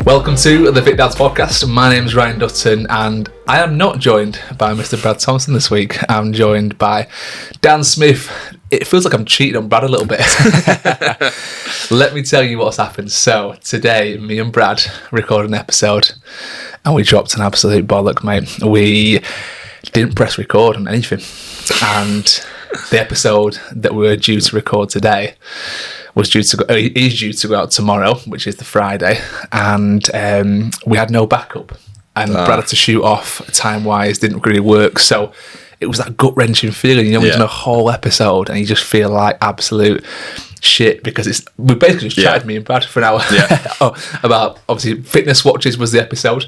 Welcome to the Fit Dads Podcast. My name is Ryan Dutton and I am not joined by Mr. Brad Thompson this week. I'm joined by Dan Smith. It feels like I'm cheating on Brad a little bit. Let me tell you what's happened. So today, me and Brad recorded an episode and we dropped an absolute bollock, mate. We didn't press record on anything. And the episode that we were due to record today is due to go out tomorrow, which is the Friday, and we had no backup, and Brad had to shoot off time-wise, didn't really work, so it was that gut-wrenching feeling, when you've done a whole episode and you just feel like absolute shit, because we basically just chatted, me and Brad, for an hour about, obviously, Fitness Watches was the episode.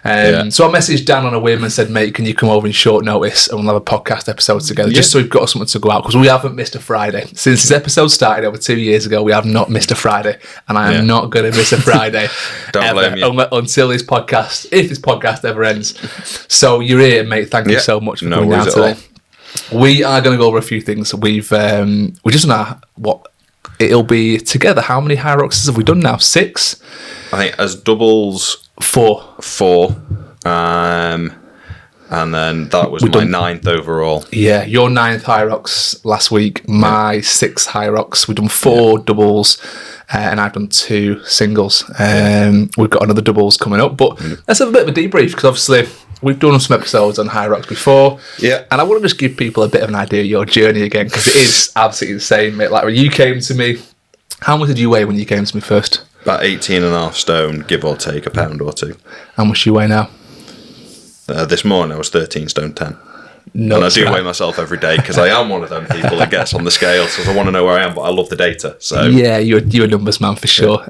So I messaged Dan on a whim and said, mate, can you come over in short notice and we'll have a podcast episode together, just so we've got something to go out, because we haven't missed a Friday. Since this episode started over 2 years ago, we have not missed a Friday, and I am not going to miss a Friday Don't blame you. Until this podcast, if this podcast ever ends. So you're here, mate. Thank you so much for coming down today. We are going to go over a few things. We just know what it'll be together. How many Hyroxes have we done now? 6? I think as doubles... 4. And then that was my 9th overall. Yeah, your 9th Hyrox last week, my 6th Hyrox. We've done 4 doubles, and I've done 2 singles. We've got another doubles coming up, but let's have a bit of a debrief, because obviously we've done some episodes on Hyrox before. Yeah. And I want to just give people a bit of an idea of your journey again, because it is absolutely the same, mate. Like when you came to me, how much did you weigh when you came to me first? About 18.5 stone, give or take a pound or 2. How much do you weigh now? This morning I was 13 stone 10. No, and I do weigh myself every day, because I am one of them people that gets on the scale, so I want to know where I am, but I love the data. So yeah, you're a numbers man for sure.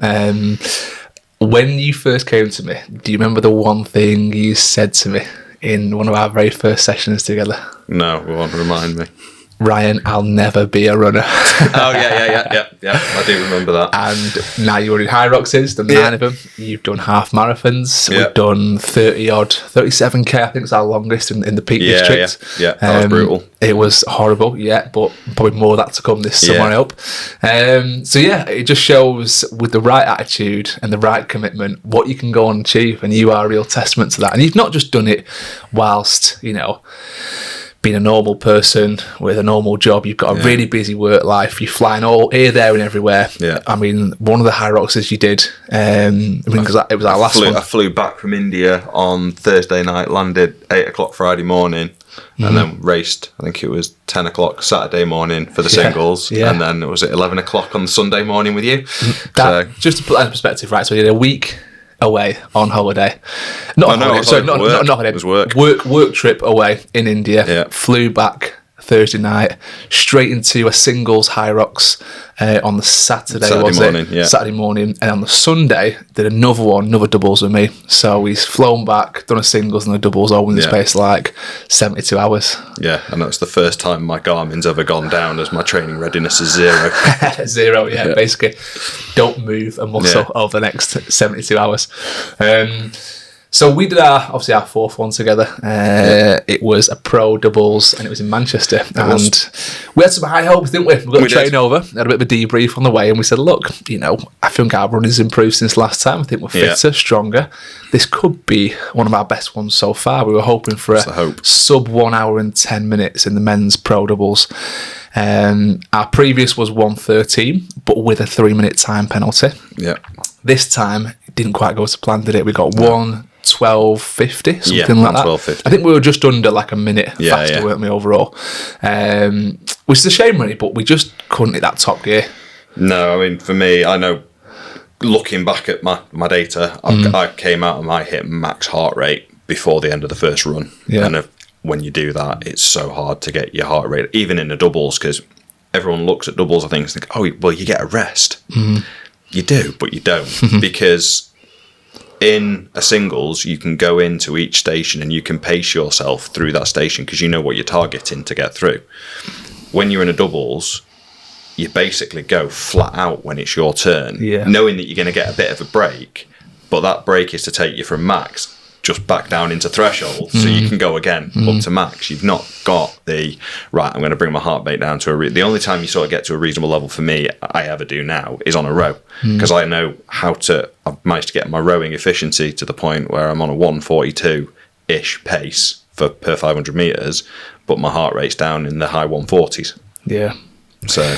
When you first came to me, do you remember the one thing you said to me in one of our very first sessions together? No, go on, remind me. Ryan, I'll never be a runner. Oh, yeah. I do remember that. And now you're in Hyroxes, done 9 of them. You've done half marathons. We've done 37k, I think is our longest in the Peak District. Yeah, that was brutal. It was horrible, but probably more of that to come this summer, I hope. So it just shows with the right attitude and the right commitment what you can go on and achieve, and you are a real testament to that. And you've not just done it whilst, being a normal person with a normal job. You've got a really busy work life. You're flying all here, there, and everywhere. Yeah. I mean, one of the Hyroxes you did, because it was our last one. I flew back from India on Thursday night, landed 8 o'clock Friday morning, and then raced, I think it was 10 o'clock Saturday morning for the singles, and then it was at 11 o'clock on Sunday morning with you. Just to put that in perspective, right, so you did a week away on holiday. Not holiday. It was work. Work trip away in India. Yeah. Flew back Thursday night, straight into a singles Hyrox on the Saturday morning, and on the Sunday did another doubles with me. So he's flown back, done a singles and a doubles all in the space of like 72 hours. Yeah, and that's the first time my Garmin's ever gone down, as my training readiness is 0. Zero, basically. Don't move a muscle over the next 72 hours. So we did our 4th one together. It was a pro doubles, and it was in Manchester. And we had some high hopes, didn't we? We got the train over, had a bit of a debrief on the way, and we said, look, I think our running's improved since last time. I think we're fitter, stronger. This could be one of our best ones so far. We were hoping for a sub 1 hour and 10 minutes in the men's pro doubles. Our previous was 1:13, but with a 3-minute time penalty. Yeah. This time, it didn't quite go to plan, did it? We got 1:12.50, something like that. 12:50. I think we were just under like a minute faster, weren't we, overall? Which is a shame, really, but we just couldn't hit that top gear. No, I mean, for me, I know, looking back at my data, I came out and I hit max heart rate before the end of the first run. Yeah. And when you do that, it's so hard to get your heart rate, even in the doubles, because everyone looks at doubles, I think, and think, oh, well, you get a rest. You do, but you don't, because in a singles, you can go into each station and you can pace yourself through that station because you know what you're targeting to get through. When you're in a doubles, you basically go flat out when it's your turn, knowing that you're going to get a bit of a break, but that break is to take you from max just back down into threshold, so you can go again up to max. You've not got the right. I'm going to bring my heart rate down to the only time you sort of get to a reasonable level for me, I ever do now, is on a row, because I know how to. I've managed to get my rowing efficiency to the point where I'm on a 142-ish pace per 500 meters, but my heart rate's down in the high 140s. Yeah. So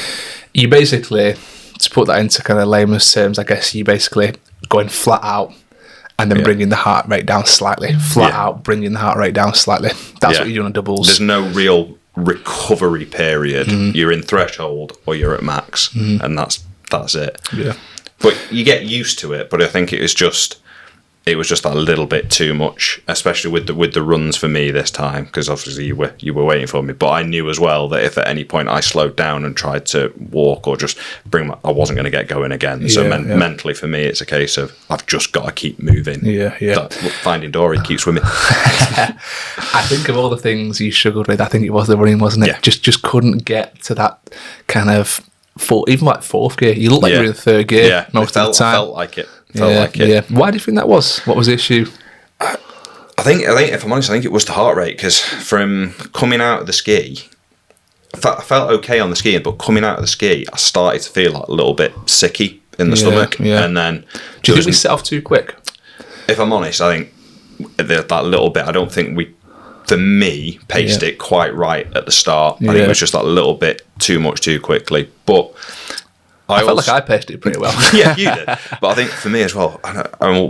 you basically, to put that into kind of layman's terms, I guess you basically going flat out and then bringing the heart rate down slightly. Flat out, bringing the heart rate down slightly. That's what you do on doubles. There's no real recovery period. You're in threshold or you're at max, and that's it. Yeah. But you get used to it. But I think it was just a little bit too much, especially with the runs for me this time, because obviously you were waiting for me. But I knew as well that if at any point I slowed down and tried to walk or just I wasn't going to get going again. So mentally for me, it's a case of I've just got to keep moving. Finding Dory, keep swimming. I think of all the things you struggled with, I think it was the running, wasn't it? Yeah. Just couldn't get to that kind of even like fourth gear. You look like you're in third gear most of the time. Felt like it. Yeah. Why do you think that was? What was the issue? I think if I'm honest, I think it was the heart rate, because from coming out of the ski, I felt okay on the ski, but coming out of the ski, I started to feel like a little bit sicky in the stomach. Yeah. And then, do you think we set off too quick? If I'm honest, I think that little bit. I don't think we, for me, paced it quite right at the start. I think it was just that little bit too much too quickly, but. I felt like I paced it pretty well. Yeah, you did. But I think for me as well,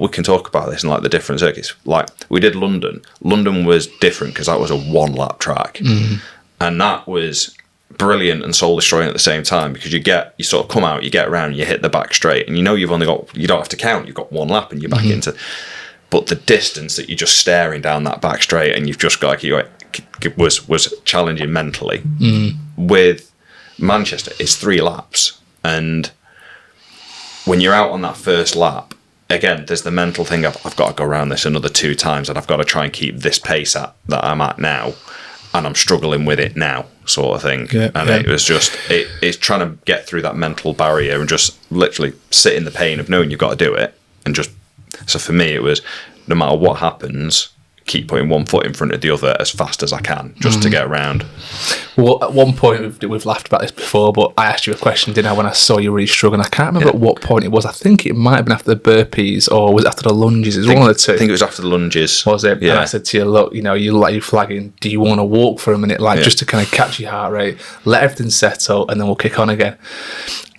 we can talk about this and like the different circuits. Like we did London. London was different because that was a 1-lap track, and that was brilliant and soul destroying at the same time, because you sort of come out, you get around, you hit the back straight, and you don't have to count. You've got 1 lap and you're back into. But the distance that you're just staring down that back straight and you've just got was challenging mentally. With Manchester, it's 3 laps. And when you're out on that first lap, again, there's the mental thing of I've got to go around this another 2 times, and I've got to try and keep this pace that I'm at now, and I'm struggling with it now, sort of thing. It was just it's trying to get through that mental barrier and just literally sit in the pain of knowing you've got to do it, and just so for me it was no matter what happens, keep putting one foot in front of the other as fast as I can just to get around. Well, at one point, we've laughed about this before, but I asked you a question, didn't I, when I saw you really struggling? I can't remember at what point it was. I think it might have been after the burpees, or was it after the lunges? It was one of the two. I think it was after the lunges. Was it? Yeah. And I said to you, look, you look like you're flagging. Do you want to walk for a minute, just to kind of catch your heart rate, let everything settle, and then we'll kick on again?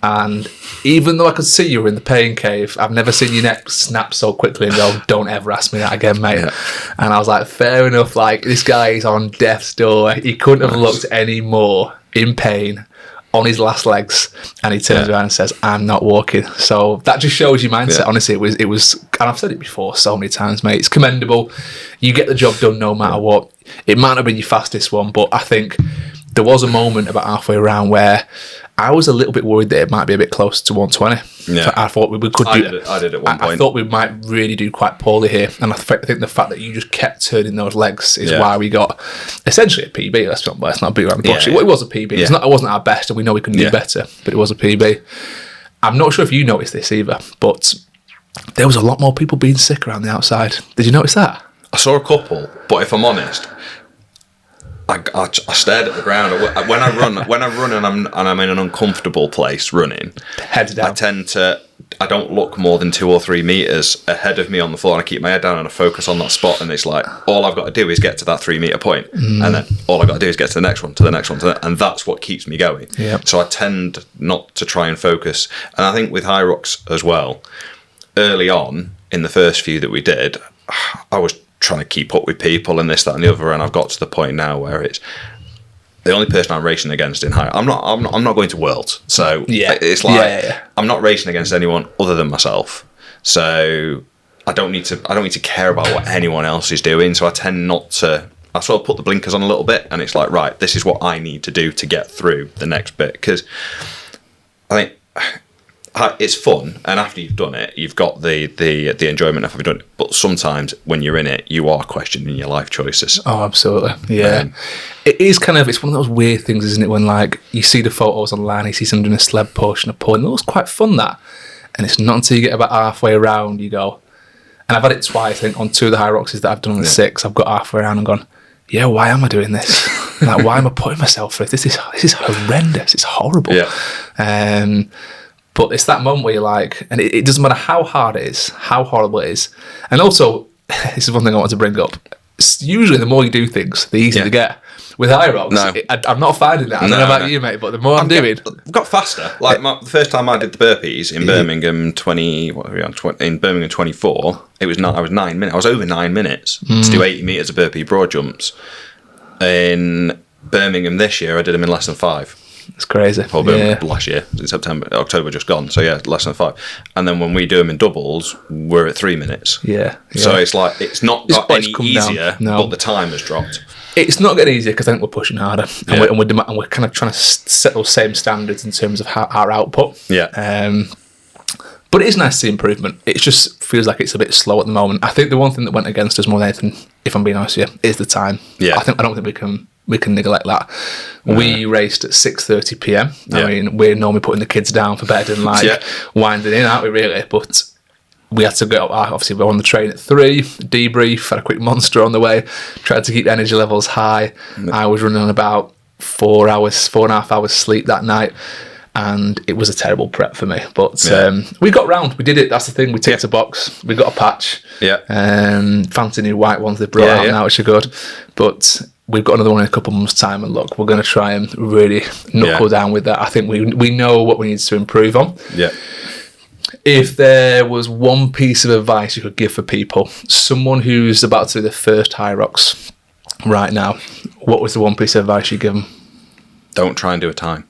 And even though I could see you were in the pain cave, I've never seen your neck snap so quickly and go, don't ever ask me that again, mate. Yeah. And I was like, fair enough, like, this guy is on death's door. He couldn't have looked any more in pain on his last legs, and he turns around and says, I'm not walking. So that just shows your mindset. Honestly, it was, and I've said it before so many times, mate, it's commendable. You get the job done no matter what. It might not have been your fastest one, but I think there was a moment about halfway around where I was a little bit worried that it might be a bit close to 120. Yeah. I thought we could do. I did at one point. I thought we might really do quite poorly here, and I think the fact that you just kept turning those legs is why we got essentially a PB. Let's not beat around the bush. It was a PB. It wasn't our best, and we know we can do better, but it was a PB. I'm not sure if you noticed this either, but there was a lot more people being sick around the outside. Did you notice that? I saw a couple, but if I'm honest, I stared at the ground. When I run and I'm in an uncomfortable place running, head down. I don't look more than 2 or 3 meters ahead of me on the floor, and I keep my head down and I focus on that spot, and it's like all I've got to do is get to that 3 meter point, and then all I've got to do is get to the next one, and that's what keeps me going. Yep. So I tend not to try and focus, and I think with Hyrox as well, early on in the first few that we did, I was trying to keep up with people and this, that, and the other, and I've got to the point now where it's the only person I'm racing against in high. I'm not going to Worlds, so it's like I'm not racing against anyone other than myself. So I don't need to care about what anyone else is doing. So I tend not to. I sort of put the blinkers on a little bit, and it's like, right, this is what I need to do to get through the next bit, because I think it's fun, and after you've done it, you've got the enjoyment of having done it. But sometimes when you're in it, you are questioning your life choices. Oh, absolutely, yeah. It is kind of, it's one of those weird things, isn't it? When like you see the photos online, you see someone doing a sled push and a pull, and it looks quite fun, that. And it's not until you get about halfway around, you go, And I've had it twice, I think, on 2 of the Hyroxes that I've done on the 6. I've got halfway around and gone, yeah, why am I doing this? Like, why am I putting myself through this? This is horrendous. It's horrible. Yeah. But it's that moment where you're like, and it doesn't matter how hard it is, how horrible it is. And also, this is one thing I want to bring up. Usually, the more you do things, the easier they get. With Hyrox, I'm not finding that. I don't know about you, mate, but the more I'm doing, I've got faster. Like the first time I did the burpees in Birmingham, in Birmingham 24, I was 9 minutes. I was over 9 minutes to do 80 meters of burpee broad jumps. In Birmingham this year, I did them in less than 5. It's crazy. Or Birmingham last year, in October just gone. So yeah, less than 5. And then when we do them in doubles, we're at 3 minutes. Yeah. So it's like it's not got any easier, but the time has dropped. It's not getting easier because I think we're pushing harder, and we're kind of trying to set those same standards in terms of our output. Yeah. But it is nice to see improvement. It just feels like it's a bit slow at the moment. I think the one thing that went against us more than anything, if I'm being honest with you, is the time. Yeah. I don't think we can neglect that. We raced at 6:30 p.m. I mean, we're normally putting the kids down for bed and winding in, aren't we? Really, but we had to go. Obviously, we're on the train at 3, debrief, had a quick monster on the way, tried to keep the energy levels high. I was running on about 4.5 hours sleep that night, and it was a terrible prep for me. But we got round. We did it. That's the thing. We ticked a box. We got a patch. Fancy new white ones they brought out now, which are good. But we've got another one in a couple of months' time, and look, we're going to try and really knuckle down with that. I think we know what we need to improve on. Yeah. If there was one piece of advice you could give for people, someone who's about to do their first Hyrox right now, what was the one piece of advice you'd give them? Don't try and do a time.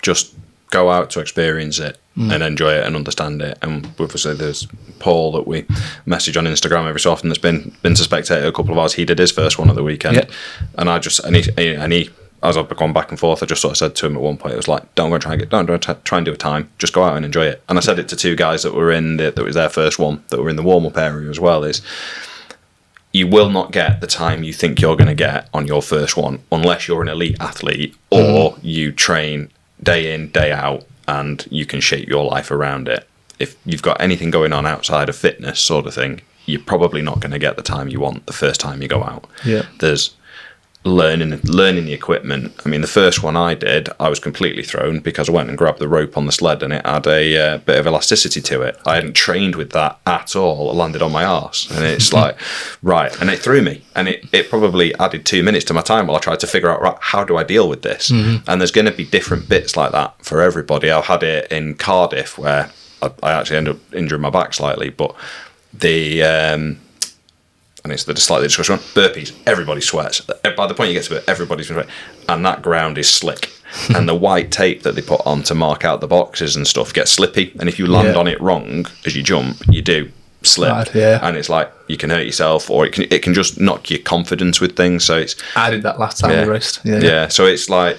Just go out to experience it and enjoy it and understand it. And obviously there's Paul that we message on Instagram every so often that's been to spectate a couple of hours. He did his first one of the weekend. And he as I've gone back and forth, I just sort of said to him at one point, it was like, don't try and do a time, just go out and enjoy it. And I said it to 2 guys that were that was their first one, that were in the warm-up area as well, is you will not get the time you think you're going to get on your first one unless you're an elite athlete or you train day in, day out, and you can shape your life around it. If you've got anything going on outside of fitness sort of thing, you're probably not going to get the time you want the first time you go out. There's learning the equipment. I mean, the first one I did, I was completely thrown because I went and grabbed the rope on the sled and it had a bit of elasticity to it. I hadn't trained with that at all. It landed on my arse, and it's like, right, and it threw me, and it probably added 2 minutes to my time while I tried to figure out, right, how do I deal with this? And there's going to be different bits like that for everybody. I had it in Cardiff where I actually ended up injuring my back slightly, but and it's the slightly discussion one, burpees, everybody sweats. By the point you get to it, everybody's sweating. And that ground is slick. And the white tape that they put on to mark out the boxes and stuff gets slippy. And if you land on it wrong as you jump, you do slip. And it's like, you can hurt yourself, or it can just knock your confidence with things. So it's... I did that last time I raced. So it's like,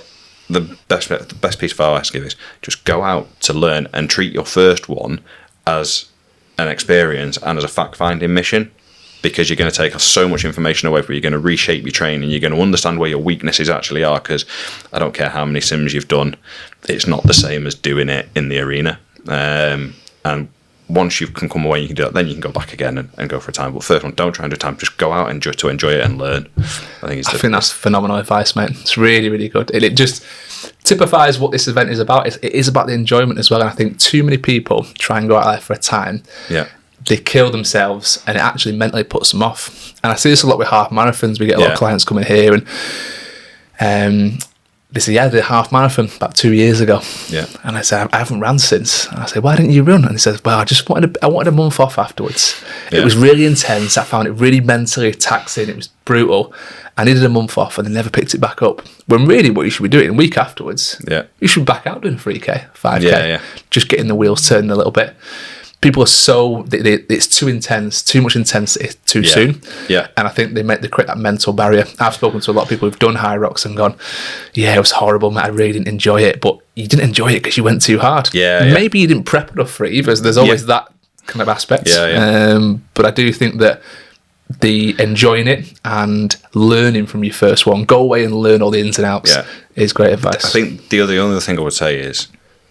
the best piece of advice I give is just go out to learn and treat your first one as an experience and as a fact-finding mission. Because you're going to take so much information away from you. You're going to reshape your training. You're going to understand where your weaknesses actually are. Because I don't care how many sims you've done, it's not the same as doing it in the arena. And once you can come away, you can do it. Then you can go back again and go for a time. But first one, don't try and do a time. Just go out and enjoy it and learn. I think that's phenomenal advice, mate. It's really, really good. It just typifies what this event is about. It is about the enjoyment as well. And I think too many people try and go out there for a time. They kill themselves, and it actually mentally puts them off. And I see this a lot with half marathons. We get a lot of clients coming here, and they say, I did a half marathon about 2 years ago. And I said, I haven't ran since. And I said, why didn't you run? And he says, well, I wanted a month off afterwards. It was really intense. I found it really mentally taxing. It was brutal. I needed a month off, and they never picked it back up. When really what you should be doing a week afterwards, you should be back out doing 3K, 5K, just getting the wheels turning a little bit. People are it's too intense, too much intensity too soon. And I think they create that mental barrier. I've spoken to a lot of people who've done Hyrox and gone, it was horrible, mate, I really didn't enjoy it. But you didn't enjoy it because you went too hard. Maybe you didn't prep enough for it either. There's always that kind of aspect. But I do think that the enjoying it and learning from your first one, go away and learn all the ins and outs is great advice. I think the only thing I would say is,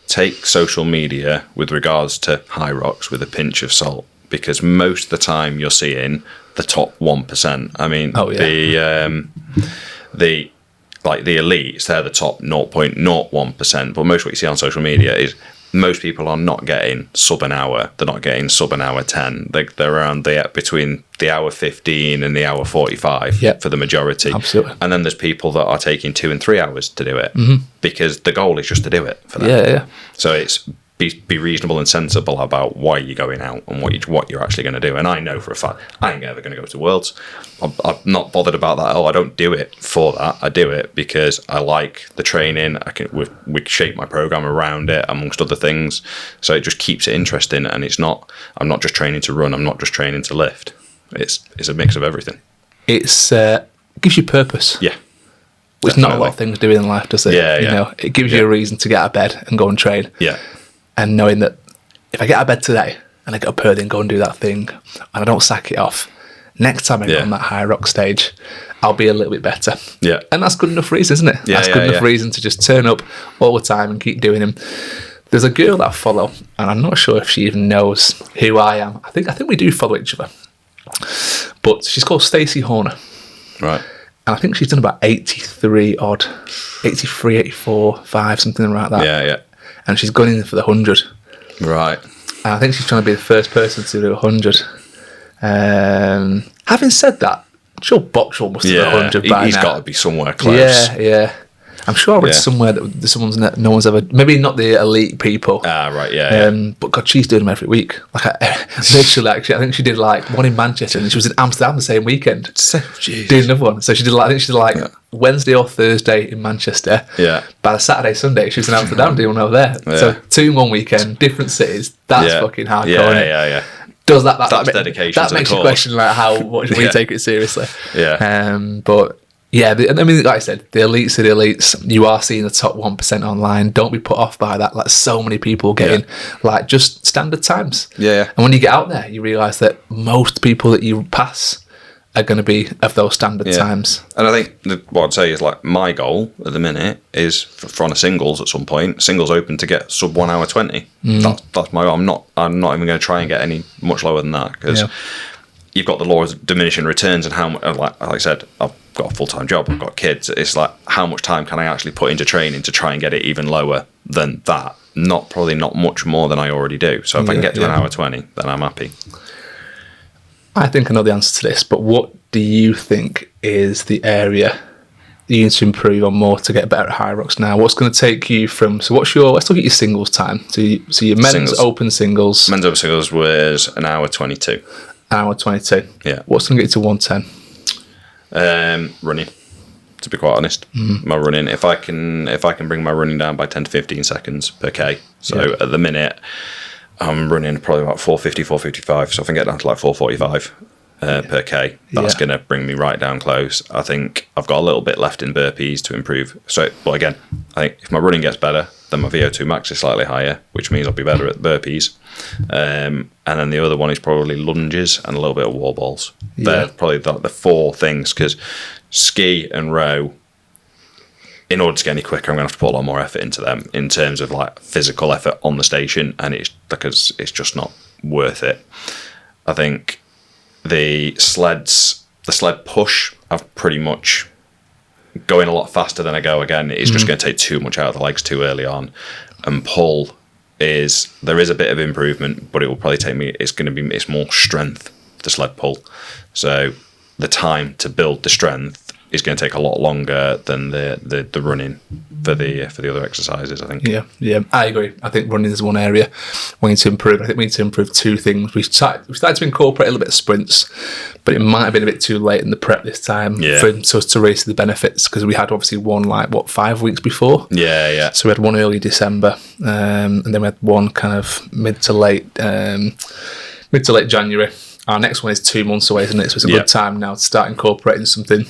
take social media with regards to Hyrox with a pinch of salt, because most of the time you're seeing the top 1%. I mean, the elites, they're the top 0.01%. But most of what you see on social media is most people are not getting sub an hour. They're not getting sub an hour 10. They're around between the hour 15 and the hour 45 for the majority. Absolutely. And then there's people that are taking 2 and 3 hours to do it because the goal is just to do it for them. Yeah. So it's be reasonable and sensible about why you're going out and what you're actually going to do. And I know for a fact I ain't ever going to go to Worlds. I'm not bothered about that. I don't do it for that. I do it because I like the training. We shape my program around it, amongst other things. So it just keeps it interesting. And I'm not just training to run. I'm not just training to lift. It's a mix of everything. It's gives you purpose. Yeah. Which not a lot of things do in life, does it? Yeah. You know, it gives you a reason to get out of bed and go and train. Yeah. And knowing that if I get out of bed today and I get up early and go and do that thing and I don't sack it off, next time I get on that Hyrox stage, I'll be a little bit better. Yeah. And that's good enough reason, isn't it? Yeah, that's good enough reason to just turn up all the time and keep doing them. There's a girl that I follow, and I'm not sure if she even knows who I am. I think we do follow each other. But she's called Stacey Horner. Right. And I think she's done about 83 odd, 83, 84, 5, something like that. Yeah. And she's gone in for the 100. Right. And I think she's trying to be the first person to do 100. Having said that, I'm sure Boxall must have done 100 by now. He's got to be somewhere close. Yeah. I'm sure I read somewhere that no one's ever, maybe not the elite people. Right, yeah. But God, she's doing them every week. Like, literally, actually, I think she did like one in Manchester, and she was in Amsterdam the same weekend. Doing another one. So she did Wednesday or Thursday in Manchester. Yeah. By the Saturday, Sunday, she was in Amsterdam doing one over there. Yeah. So 2 in 1 weekend, different cities. That's fucking hardcore. Yeah. Does that dedication? That makes you question like how much we take it seriously. Yeah. But. Yeah, I mean, like I said, the elites are the elites. You are seeing the top 1% online. Don't be put off by that. Like, so many people getting, like, just standard times. Yeah. And when you get out there, you realise that most people that you pass are going to be of those standard times. And I think what I'd say is, like, my goal at the minute is for on a singles at some point, singles open to get sub 1 hour 20. That's my goal. I'm not even going to try and get any much lower than that because you've got the law of diminishing returns and how, like I said, I've got a full-time job, I've got kids. It's like, how much time can I actually put into training to try and get it even lower than that? Probably not much more than I already do. So if I can get to an hour 20, then I'm happy. I think I know the answer to this, but what do you think is the area you need to improve on more to get better at Hyrox now? What's going to take you from, let's look at your singles time. So your men's open singles. Men's open singles was an hour 22. Hour 22. Yeah. What's going to get you to 110? Running, to be quite honest. My running, if I can bring my running down by 10 to 15 seconds per K. So at the minute, I'm running probably about 450, 455. So if I can get down to like 445 per K, that's going to bring me right down close. I think I've got a little bit left in burpees to improve. So, but again, I think if my running gets better, then my VO2 max is slightly higher, which means I'll be better at burpees. And then the other one is probably lunges and a little bit of wall balls. They're probably the 4 things, because ski and row, in order to get any quicker, I'm going to have to put a lot more effort into them in terms of like physical effort on the station, and it's because it's just not worth it. I think the sled push, I've pretty much going a lot faster than I go again. It's just going to take too much out of the legs too early on. And pull there is a bit of improvement, but it will probably take me, it's more strength, the sled pull. So the time to build the strength is going to take a lot longer than the running for the other exercises, I think. Yeah, I agree. I think running is one area we need to improve. I think we need to improve 2 things. We started to incorporate a little bit of sprints, but it might have been a bit too late in the prep this time for us to race the benefits, because we had obviously one 5 weeks before. Yeah. So we had one early December, and then we had one kind of mid to late January. Our next one is 2 months away, isn't it? So it's a good time now to start incorporating something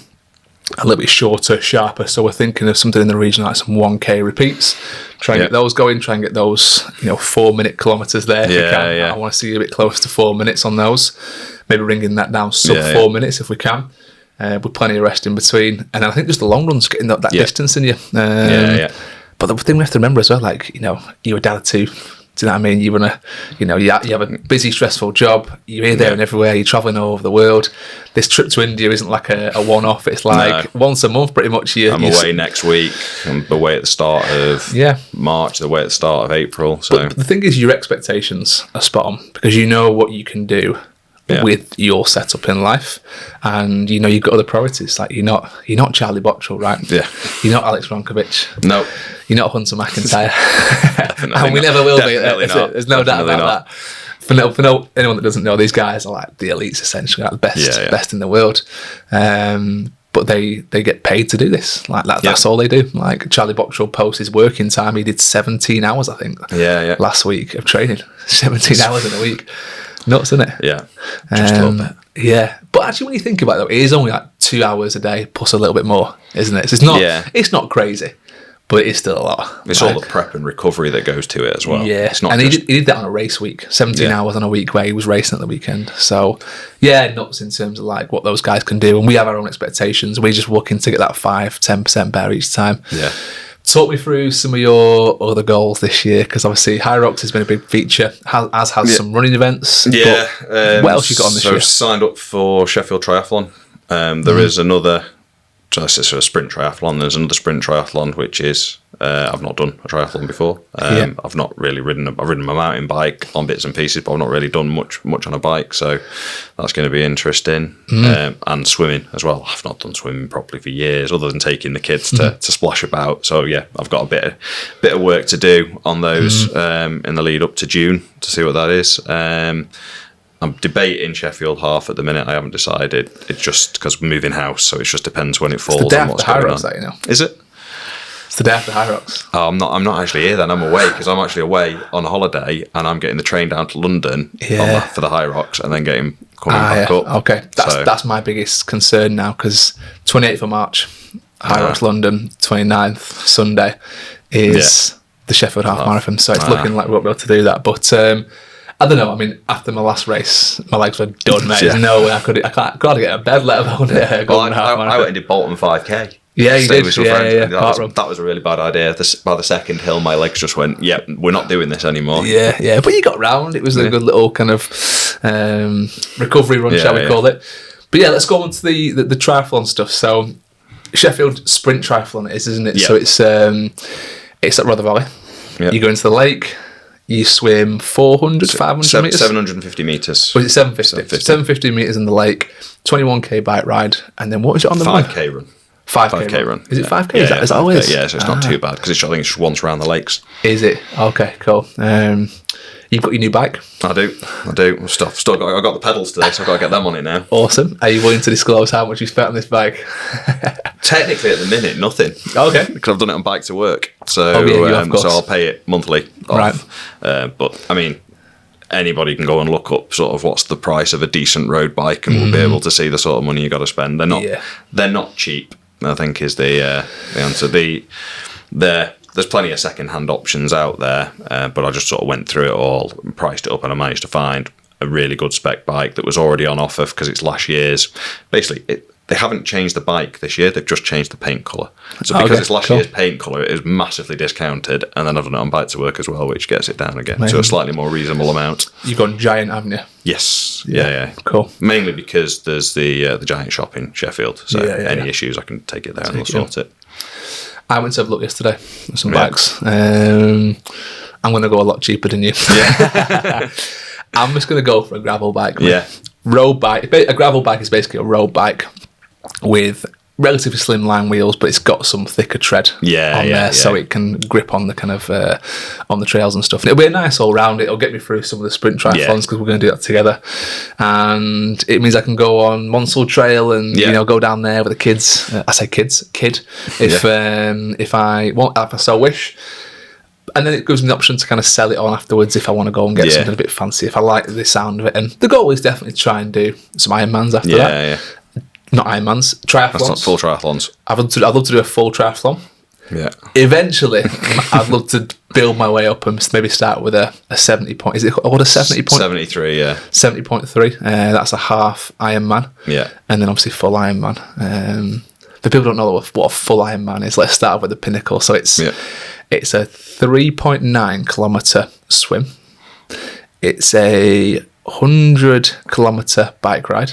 a little bit shorter, sharper. So we're thinking of something in the region like some 1K repeats. Try and get those going. Try and get those 4-minute kilometres there. If we can. I want to see a bit close to 4 minutes on those. Maybe bringing that down sub 4 minutes if we can. With plenty of rest in between. And I think just the long runs, getting that distance in you. But the thing we have to remember as well, you're a dad of 2 Do you know what I mean? You want to, you have a busy, stressful job. You're here, there, and everywhere. You're traveling all over the world. This trip to India isn't like a one-off. It's like once a month, pretty much. I'm away next week. I'm away at the start of March. Away at the start of April. So but the thing is, your expectations are spot on because you know what you can do with your setup in life, and you've got other priorities. Like you're not Charlie Bottrell, right? Yeah. You're not Alex Ronkovich. No. You're not Hunter McIntyre. And we never will be. There's no doubt about that. For anyone that doesn't know, these guys are like the elites, essentially, like the best in the world. But they get paid to do this. Like that's all they do. Like Charlie Bottrell posts his working time. He did 17 hours, I think. Last week of training. 17 hours in a week. Nuts, isn't it? Yeah. Just a little bit. Yeah. But actually, when you think about it, it is only like 2 hours a day plus a little bit more, isn't it? So it's not crazy, but it's still a lot. It's all the prep and recovery that goes to it as well. Yeah. It's not and he did that on a race week, 17 hours on a week where he was racing at the weekend. So, nuts in terms of like what those guys can do. And we have our own expectations. We're just looking to get that 5-10% better each time. Yeah. Talk me through some of your other goals this year, because obviously Hyrox has been a big feature, as has some running events. Yeah. What else you got on this year? So signed up for Sheffield Triathlon. There is another, just a sprint triathlon. There's another sprint triathlon, which is, I've not done a triathlon before. I've not really ridden my mountain bike on bits and pieces, but I've not really done much on a bike. So that's going to be interesting. And swimming as well. I've not done swimming properly for years, other than taking the kids to splash about. So I've got a bit of work to do on those in the lead up to June to see what that is. I'm debating Sheffield half at the minute. I haven't decided. It's just because we're moving house, so it just depends when it falls. It's the day and what's after going Hyrox, on. that, you know. Is it? It's the day after Hyrox. Oh, I'm not actually here then. I'm away because I'm actually away on a holiday, and I'm getting the train down to London for the Hyrox, and then coming back up. Okay, that's my biggest concern now, because 28th of March, Hyrox London, 29th Sunday is the Sheffield Half Marathon. So it's looking like we won't be able to do that, but. I don't know. I mean, after my last race, my legs were done, mate. There's no way I can't get out of bed, let alone I went and did Bolton 5k. Yeah, you did. That was a really bad idea. By the second hill, my legs just went, we're not doing this anymore. Yeah. But you got round. It was a good little kind of recovery run, shall we call it. But let's go on to the triathlon stuff. So, Sheffield Sprint Triathlon isn't it? Yeah. So it's at Rother Valley. Yeah. You go into the lake. You swim 400, 500 metres? 750 metres. Was it 750? 750 metres in the lake, 21k bike ride, and then what is it on the 5k run. 5k run. Is it 5k? Yeah, Is that always? Yeah, so it's not too bad, because I think it's just once around the lakes. Is it? Okay, cool. You've got your new bike? I do. I've got the pedals today, so I've got to get them on it now. Awesome. Are you willing to disclose how much you spent on this bike? Technically, at the minute, nothing. Okay. Because I've done it on Bike to Work. So, so I'll pay it monthly off. Right. But, I mean, anybody can go and look up sort of what's the price of a decent road bike, and we'll be able to see the sort of money you got to spend. They're not cheap, I think, is the answer. There's plenty of second-hand options out there, but I just sort of went through it all, priced it up, and I managed to find a really good spec bike that was already on offer because it's last year's. Basically, they haven't changed the bike this year, they've just changed the paint colour. So because it's last year's paint colour, it is massively discounted, and then I've done it on Bike to Work as well, which gets it down again to a slightly more reasonable amount. You've gone Giant, haven't you? Yes. Yeah. Cool. Mainly because there's the Giant shop in Sheffield, so any issues, I can take it there and we'll sort it. I went to have a look yesterday at some bikes. I'm going to go a lot cheaper than you. Yeah. I'm just going to go for a gravel bike. Yeah. Road bike. A gravel bike is basically a road bike with relatively slimline wheels, but it's got some thicker tread on there, so it can grip on the kind of on the trails and stuff. And it'll be a nice all round. It'll get me through some of the sprint triathlons because we're going to do that together. And it means I can go on Monsell Trail and go down there with the kids. I say kid if I so wish. And then it gives me the option to kind of sell it on afterwards if I want to go and get something a bit fancy, if I like the sound of it. And the goal is definitely to try and do some Ironmans after that. Yeah. Not Ironmans, triathlons. That's not full triathlons. I'd love to do a full triathlon. Yeah. Eventually, I'd love to build my way up and maybe start with a 70 point. Is it what a 70 point? 73, yeah. 70.3. That's a half Ironman. Yeah. And then obviously full Ironman. For people who don't know what a full Ironman is, let's start with the pinnacle. So it's It's a 3.9 kilometre swim. It's a 100 kilometre bike ride.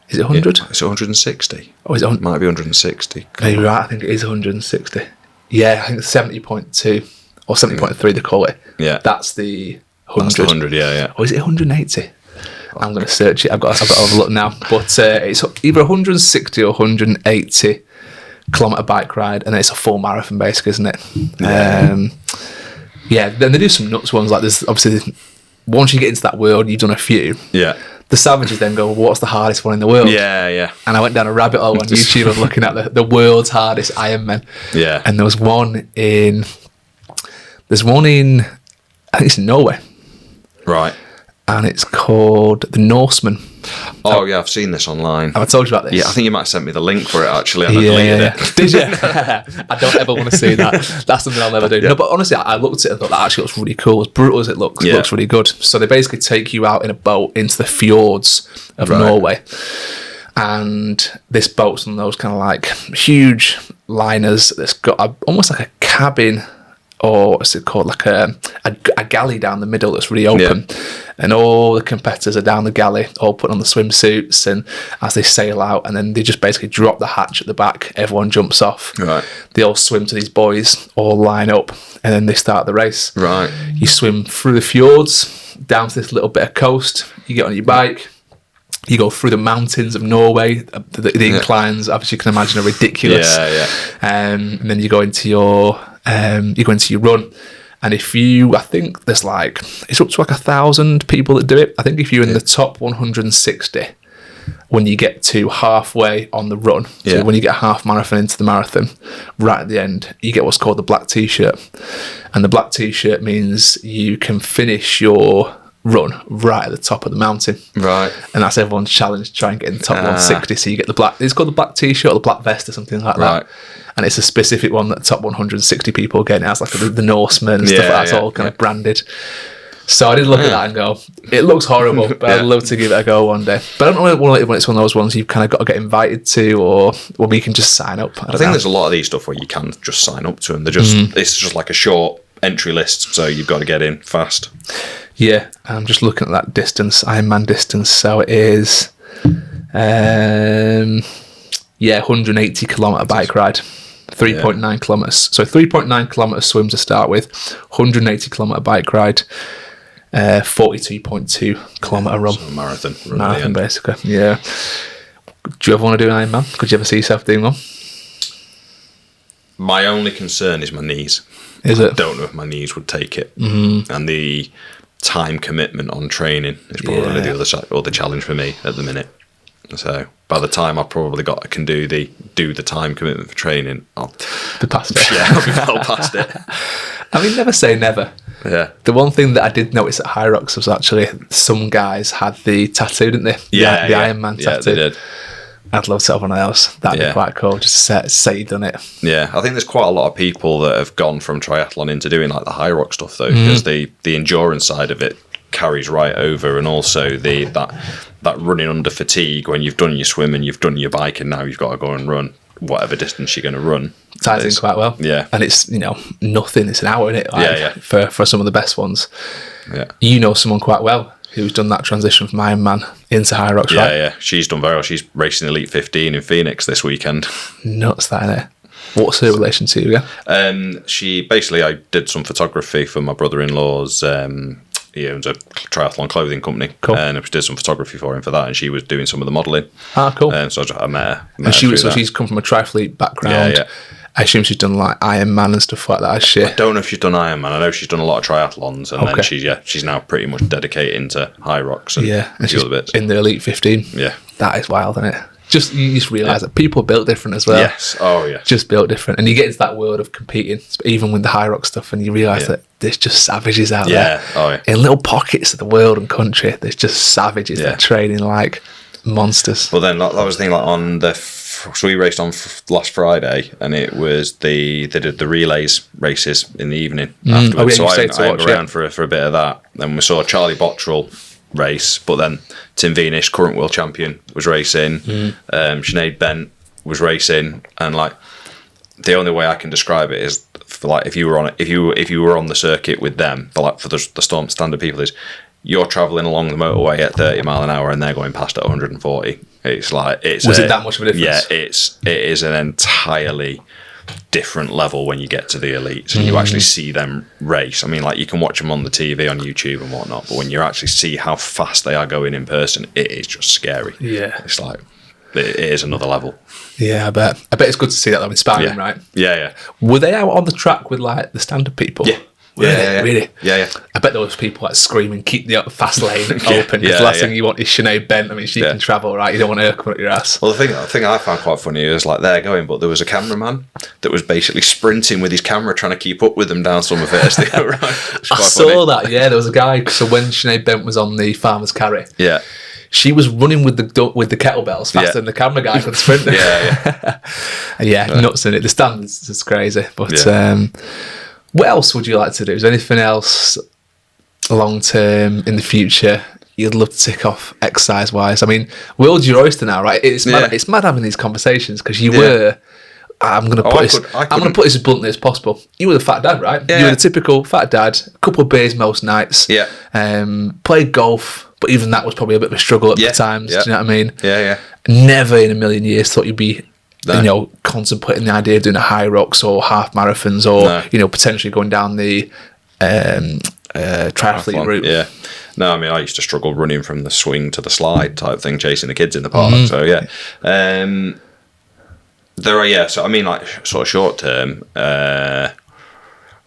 Is it 100? It's 160. Oh, is it? Might be 160. No, you're right. I think it is 160. Yeah, I think it's 70.2 or 70.3 they call it. Yeah. That's the 100. That's the 100, yeah. Or is it 180? I'm going to search it. I've got to have a look now. But it's either 160 or 180 kilometre bike ride, and it's a full marathon basically, isn't it? Yeah. Then they do some nuts ones. Like there's obviously, once you get into that world, you've done a few. Yeah. The savages then go, what's the hardest one in the world? Yeah. And I went down a rabbit hole on YouTube of looking at the world's hardest Ironman. Yeah. And there was one in, I think it's in Norway. Right. And it's called the Norseman. Oh, yeah, I've seen this online. Have I told you about this? Yeah, I think you might have sent me the link for it, actually. And I deleted it. Did you? I don't ever want to see that. That's something I'll never do. Yeah. No, but honestly, I looked at it and thought that actually looks really cool. As brutal as it looks, it looks really good. So they basically take you out in a boat into the fjords of Norway. And this boat's on those kind of like huge liners that's got almost like a cabin, or what's it called, like a galley down the middle that's really open. Yeah. And all the competitors are down the galley, all put on the swimsuits, and as they sail out, and then they just basically drop the hatch at the back, everyone jumps off. Right. They all swim to these buoys, all line up, and then they start the race. Right. You swim through the fjords, down to this little bit of coast, you get on your bike, you go through the mountains of Norway, the inclines, obviously you can imagine, are ridiculous. Yeah. And then you go into your run. And I think there's it's up to 1,000 people that do it. I think if you're in the top 160, when you get to halfway on the run, so when you get half marathon into the marathon, right at the end, you get what's called the black t-shirt. And the black t-shirt means you can finish your run right at the top of the mountain. Right. And that's everyone's challenge to try and get in the top 160. So you get it's called the black t-shirt or the black vest or something like that. And it's a specific one that the top 160 people get. It has like the Norseman and stuff like that. It's all kind of branded. So I did look at that and go, it looks horrible, but I'd love to give it a go one day. But I don't know when it's one of those ones you've kind of got to get invited to, or we can just sign up. I think there's a lot of these stuff where you can just sign up to them. It's just like a short entry list, so you've got to get in fast. Yeah, I'm just looking at that distance, Ironman distance. So it is, 180 kilometre bike ride, 3.9 kilometres. So 3.9 kilometre swim to start with, 180 kilometre bike ride, 42.2 kilometre run. So marathon basically. Yeah. Do you ever want to do an Ironman? Could you ever see yourself doing one? My only concern is my knees. Is it? I don't know if my knees would take it. Mm-hmm. And the time commitment on training is probably the other challenge for me at the minute. So by the time I probably can do the time commitment for training, I'll be past it. Yeah, I'll be well past it. I mean, never say never. Yeah. The one thing that I did notice at Hyrox was actually some guys had the tattoo, didn't they? Yeah, the Ironman tattoo. Yeah, they did. I'd love to have one of those. That'd be quite cool, just to say you've done it. Yeah, I think there's quite a lot of people that have gone from triathlon into doing like the Hyrox stuff though, because the endurance side of it carries right over, and also that running under fatigue when you've done your swim and you've done your bike and now you've got to go and run whatever distance you're going to run. Ties in quite well. Yeah. And it's, nothing. It's an hour, isn't it? For some of the best ones. Yeah. You know someone quite well who's done that transition from Ironman into Hyrox, right? Yeah. She's done very well. She's racing Elite 15 in Phoenix this weekend. Nuts, that, innit? What's her relation to you? I did some photography for my brother-in-law's. He owns a triathlon clothing company. Cool. And I did some photography for him for that, and she was doing some of the modelling. Ah, cool. And so I met her. And she's come from a triathlete background. Yeah. I assume she's done like Ironman and stuff like that. I don't know if she's done Ironman. I know she's done a lot of triathlons, and then she's now pretty much dedicated to Hyrox and a few other bits. In the Elite 15. Yeah, that is wild, isn't it? You just realise that people are built different as well. Yes. Oh yeah. Just built different, and you get into that world of competing, even with the Hyrox stuff, and you realise that there's just savages out there. Oh yeah. In little pockets of the world and country, there's just savages that are training like monsters. Well, then that was the thing. Like on so we raced on last Friday, and it was they did the relays races in the evening afterwards. So I hung around for a bit of that. Then we saw Charlie Bottrell race, but then Tim Veenish, current world champion, was racing. Sinead Bent was racing, and like the only way I can describe it is like if you were on the circuit with them, for the Storm standard people, is you're travelling along the motorway at 30 mile an hour and they're going past at 140. It's like was it that much of a difference? Yeah, it is an entirely different level when you get to the elites and you actually see them race. I mean, like, you can watch them on the TV on YouTube and whatnot, but when you actually see how fast they are going in person, it is just scary. Yeah, it's like it is another level. Yeah, I bet it's good to see that though, inspiring, right? Yeah. Were they out on the track with like the standard people? Yeah. Really? Yeah. I bet there was people like screaming, keep the fast lane open. Because the last thing you want is Sinead Bent. I mean, she can travel, right? You don't want her coming up your ass. Well, the thing I found quite funny is like they're going, but there was a cameraman that was basically sprinting with his camera trying to keep up with them down Somerville as they arrived. I saw that. Yeah, there was a guy. So when Sinead Bent was on the Farmer's Carry, she was running with the kettlebells faster than the camera guy could sprint. Nuts in it. The standards is crazy, but. What else would you like to do? Is there anything else long term in the future you'd love to tick off exercise wise? I mean, world's your oyster now, right? It's mad having these conversations because you were. I'm going to put this as bluntly as possible. You were the fat dad, right? You were the typical fat dad. A couple of beers most nights. Yeah. Played golf, but even that was probably a bit of a struggle at the times. Do you know what I mean? Yeah. Never in a million years thought you'd be. Contemplating the idea of doing a Hyrox or half marathons or potentially going down the triathlete route. Yeah, no, I mean, I used to struggle running from the swing to the slide type thing, chasing the kids in the park. So there are So I mean, like sort of short term, I've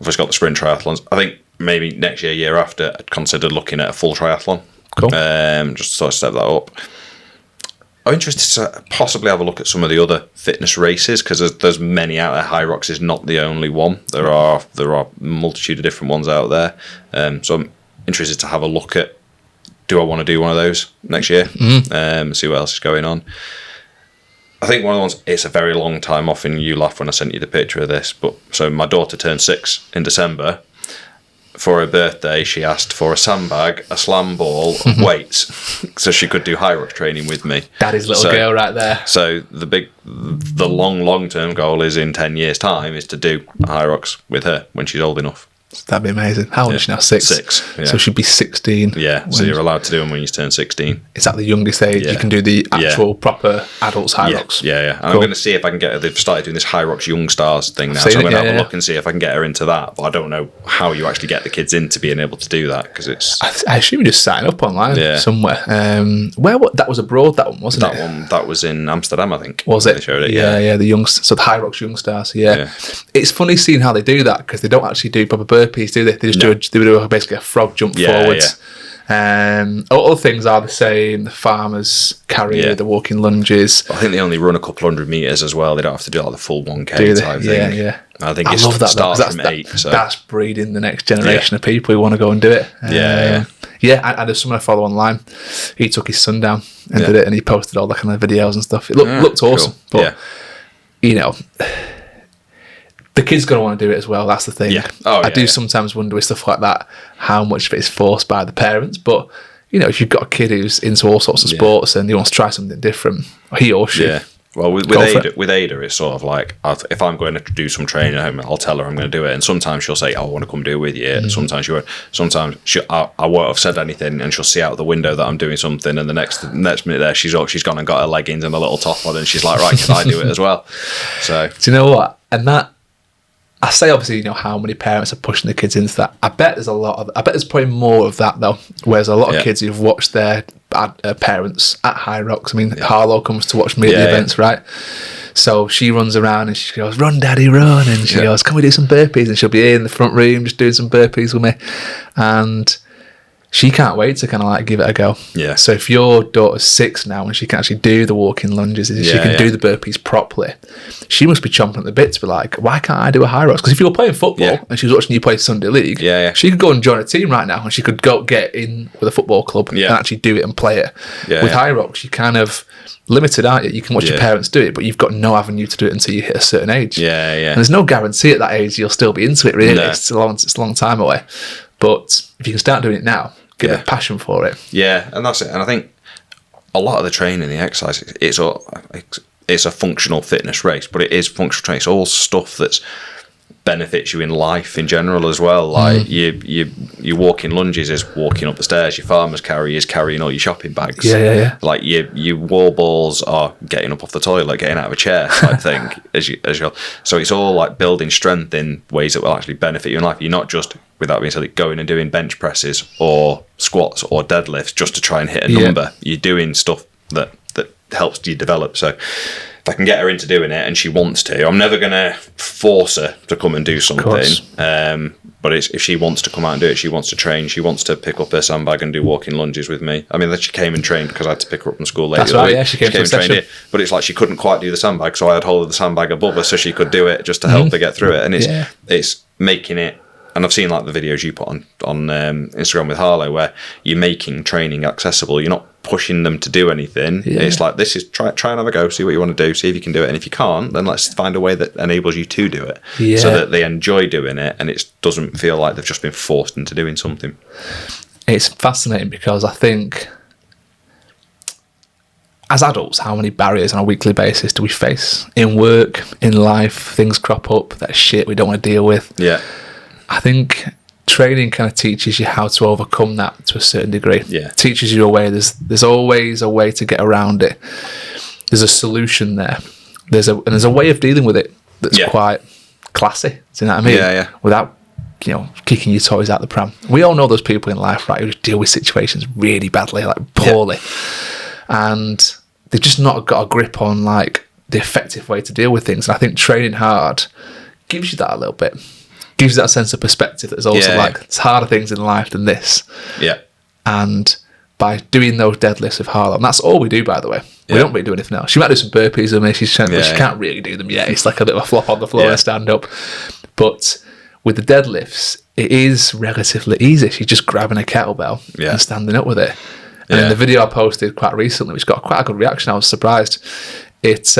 just got the sprint triathlons. I think maybe next year after, I'd consider looking at a full triathlon. Cool. Just to sort of step that up. I'm interested to possibly have a look at some of the other fitness races because there's many out there. Hyrox is not the only one. There are a multitude of different ones out there. So I'm interested to have a look at, do I want to do one of those next year? See what else is going on. I think one of the ones, it's a very long time off, and you laughed when I sent you the picture of this, but so my daughter turned 6 in December. For her birthday, she asked for a sandbag, a slam ball, and weights, so she could do Hyrox training with me. Daddy's little girl right there. So the long term goal is in 10 years' time is to do Hyrox with her when she's old enough. That'd be amazing. How old is she now? 6? 6. Yeah. So she'd be 16. Yeah. So you're allowed to do them when you turn 16. Is that the youngest age you can do the actual proper adults Hyrox? Yeah. And I'm going to see if I can get her. They've started doing this Hyrox Young Stars thing now, so I'm going to have a look and see if I can get her into that. But I don't know how you actually get the kids into being able to do that because it's. I assume you just sign up online somewhere. That was abroad. That one wasn't it? That was in Amsterdam, I think. Was it? They showed it. Yeah. The the Hyrox Young Stars. Yeah. It's funny seeing how they do that because they don't actually do proper burpees, do they? They just do basically a frog jump forwards. Other things are the same. The farmers carry the walking lunges. I think they only run a couple 100 meters as well. They don't have to do like the full 1K type thing. Yeah. I think it starts from 8. So that's breeding the next generation of people who want to go and do it. And there's someone I follow online. He took his son down and did it, and he posted all the kind of videos and stuff. It looked awesome, but the kid's going to want to do it as well. That's the thing. I do sometimes wonder with stuff like that how much of it is forced by the parents. But if you've got a kid who's into all sorts of sports and he wants to try something different, he or she. Well, with Ada, it's sort of like if I'm going to do some training at home, I'll tell her I'm going to do it, and sometimes she'll say, "I want to come do it with you." And sometimes she won't. Sometimes I won't have said anything, and she'll see out the window that I'm doing something, and the next minute there she's gone and got her leggings and a little top on, and she's like, "Right, can I do it as well?" So do you know what? And that. I say obviously, how many parents are pushing the kids into that. I bet there's probably more of that though. Whereas a lot of kids who've watched their parents at Hyrox. I mean, Harlow comes to watch me at the events, right? So she runs around and she goes, "Run, Daddy, run!" And she goes, "Can we do some burpees?" And she'll be in the front room just doing some burpees with me, and she can't wait to kind of like give it a go. Yeah. So if your daughter's 6 now and she can actually do the walking lunges and she can do the burpees properly, she must be chomping at the bit to be like, why can't I do a Hyrox? Because if you were playing football and she was watching you play Sunday League, she could go and join a team right now and she could go get in with a football club and actually do it and play it. With Hyrox, you kind of limited, aren't you? You can watch your parents do it, but you've got no avenue to do it until you hit a certain age. And there's no guarantee at that age you'll still be into it, really. No. It's a long time away. But if you can start doing it now, get a passion for it. Yeah, and that's it. And I think a lot of the training, the exercise, it's a functional fitness race, but it is functional training. It's all stuff that's benefits you in life in general as well. Like your walking lunges is walking up the stairs. Your farmer's carry is carrying all your shopping bags. Yeah. Like your wall balls are getting up off the toilet, getting out of a chair type thing. So it's all like building strength in ways that will actually benefit you in life. You're not just, without being silly, going and doing bench presses or squats or deadlifts just to try and hit a number. You're doing stuff that helps you develop. So if I can get her into doing it and she wants to, I'm never going to force her to come and do something. But if she wants to come out and do it, she wants to train, she wants to pick up her sandbag and do walking lunges with me. I mean, then she came and trained because I had to pick her up from school later. That's right, yeah, she came and trained here. But it's like she couldn't quite do the sandbag, so I had hold of the sandbag above her so she could do it just to help her get through it. And it's making it. And I've seen like the videos you put on Instagram with Harlow where you're making training accessible. You're not pushing them to do anything. Yeah. It's like, this is try and have a go, see what you want to do, see if you can do it. And if you can't, then let's find a way that enables you to do it so that they enjoy doing it and it doesn't feel like they've just been forced into doing something. It's fascinating because I think as adults, how many barriers on a weekly basis do we face in work, in life? Things crop up, that shit we don't want to deal with. Yeah. I think training kind of teaches you how to overcome that to a certain degree. Yeah. Teaches you a way. There's always a way to get around it. There's a solution there. There's a way of dealing with it that's quite classy. Do you know what I mean? Yeah. Without, kicking your toys out the pram. We all know those people in life, right, who just deal with situations really badly, like poorly. Yeah. And they've just not got a grip on like the effective way to deal with things. And I think training hard gives you that a little bit. Gives you that sense of perspective that there's also it's harder things in life than this. Yeah. And by doing those deadlifts with Harlow, and that's all we do, by the way. We don't really do anything else. She might do some burpees with me. She can't really do them yet. It's like a bit of a flop on the floor and stand up. But with the deadlifts, it is relatively easy. She's just grabbing a kettlebell and standing up with it. And in the video I posted quite recently, which got quite a good reaction, I was surprised. It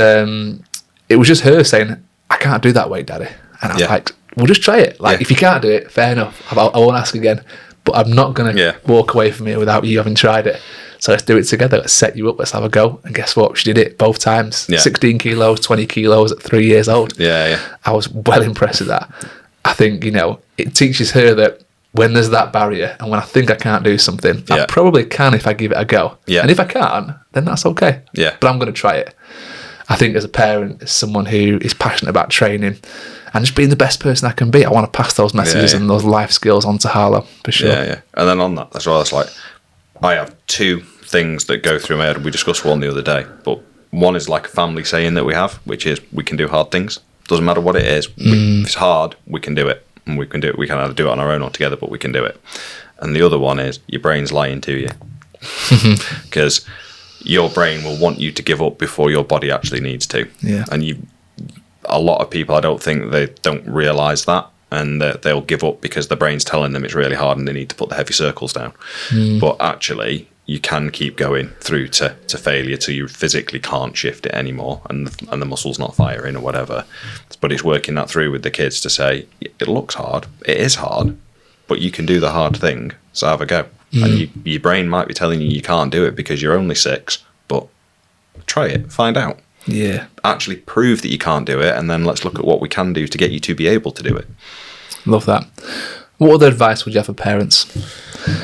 was just her saying, "I can't do that weight, Daddy." And I was like, we'll just try it. Like, if you can't do it, fair enough. I won't ask again. But I'm not going to walk away from here without you having tried it. So let's do it together. Let's set you up. Let's have a go. And guess what? She did it both times. 16 kilos, 20 kilos at 3 years old. Yeah. I was well impressed with that. I think, it teaches her that when there's that barrier and when I think I can't do something, I probably can if I give it a go. Yeah. And if I can't, then that's okay. Yeah. But I'm going to try it. I think as a parent, as someone who is passionate about training and just being the best person I can be, I want to pass those messages and those life skills on to Harlow, for sure. Yeah. And then on that as well, it's like, I have two things that go through my head. We discussed one the other day, but one is like a family saying that we have, which is we can do hard things. Doesn't matter what it is. If it's hard, we can do it. And we can do it. We can either do it on our own or together, but we can do it. And the other one is your brain's lying to you. Because your brain will want you to give up before your body actually needs to. Yeah. And a lot of people, I don't think they don't realise that, and they'll give up because the brain's telling them it's really hard and they need to put the heavy circles down. But actually, you can keep going through to failure till you physically can't shift it anymore and the muscle's not firing or whatever. But it's working that through with the kids to say, it looks hard, it is hard, but you can do the hard thing, so have a go. And your brain might be telling you can't do it because you're only 6, but try it, find out. Yeah. Actually prove that you can't do it, and then let's look at what we can do to get you to be able to do it. Love that. What other advice would you have for parents?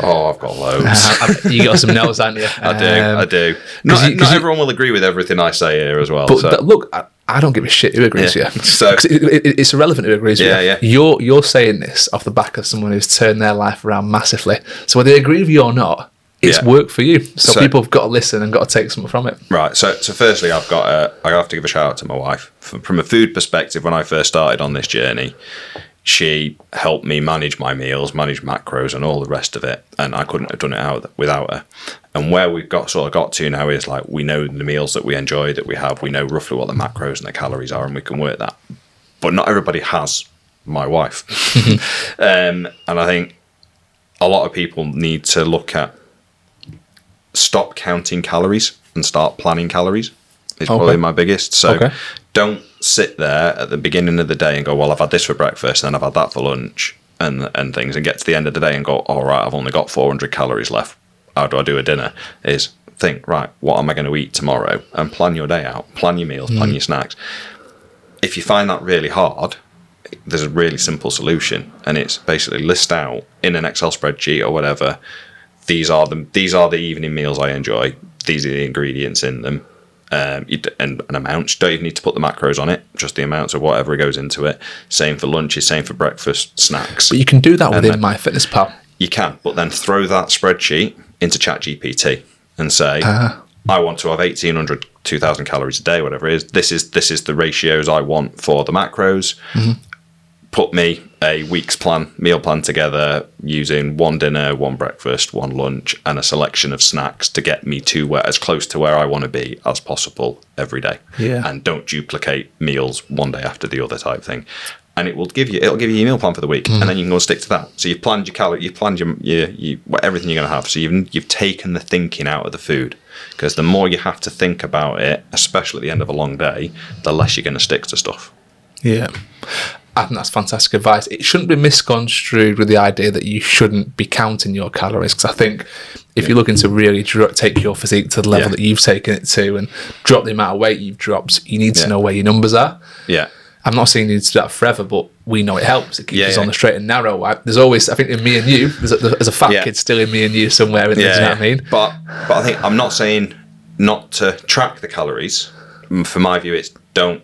Oh, I've got loads. You got some notes, haven't you? I do. Not everyone will agree with everything I say here as well. But look, I don't give a shit who agrees with you. So it's irrelevant who agrees with you. Yeah. You're saying this off the back of someone who's turned their life around massively. So whether they agree with you or not, it's work for you. So people have got to listen and got to take something from it. Right. So firstly, I have to give a shout out to my wife. From a food perspective, when I first started on this journey, she helped me manage my meals, manage macros and all the rest of it. And I couldn't have done it without her. And where we've got to now is like, we know the meals that we enjoy, that we have, we know roughly what the macros and the calories are, and we can work that. But not everybody has my wife. And I think a lot of people need to stop counting calories and start planning calories. It's probably my biggest. So don't sit there at the beginning of the day and go, well, I've had this for breakfast and then I've had that for lunch and things, and get to the end of the day and go, all right, I've only got 400 calories left. How do I do a dinner? Is think, right, what am I going to eat tomorrow? And plan your day out. Plan your meals, plan your snacks. If you find that really hard, there's a really simple solution, and it's basically list out in an Excel spreadsheet or whatever. These are the evening meals I enjoy. These are the ingredients in them, and amounts. You don't even need to put the macros on it, just the amounts of whatever goes into it. Same for lunches, same for breakfast, snacks. But you can do that within MyFitnessPal. You can, but then throw that spreadsheet into ChatGPT and say, I want to have 1,800, 2,000 calories a day, whatever it is. This is the ratios I want for the macros. Mm-hmm. Put me a week's meal plan together using one dinner, one breakfast, one lunch, and a selection of snacks to get me to as close to where I want to be as possible every day. Yeah. And don't duplicate meals one day after the other type thing. And it'll give you your meal plan for the week, and then you can go and stick to that. So you've planned your calories, you've planned your everything you're going to have. So you've taken the thinking out of the food, because the more you have to think about it, especially at the end of a long day, the less you're going to stick to stuff. Yeah. I think that's fantastic advice. It shouldn't be misconstrued with the idea that you shouldn't be counting your calories, because I think if you're looking to really take your physique to the level that you've taken it to and drop the amount of weight you've dropped, you need to know where your numbers are. Yeah. I'm not saying you need to do that forever, but we know it helps. It keeps us on the straight and narrow. There's always, I think, in me and you, there's a fat kid still in me and you somewhere. In there, do you know what I mean? But I think I'm not saying not to track the calories. For my view, it's don't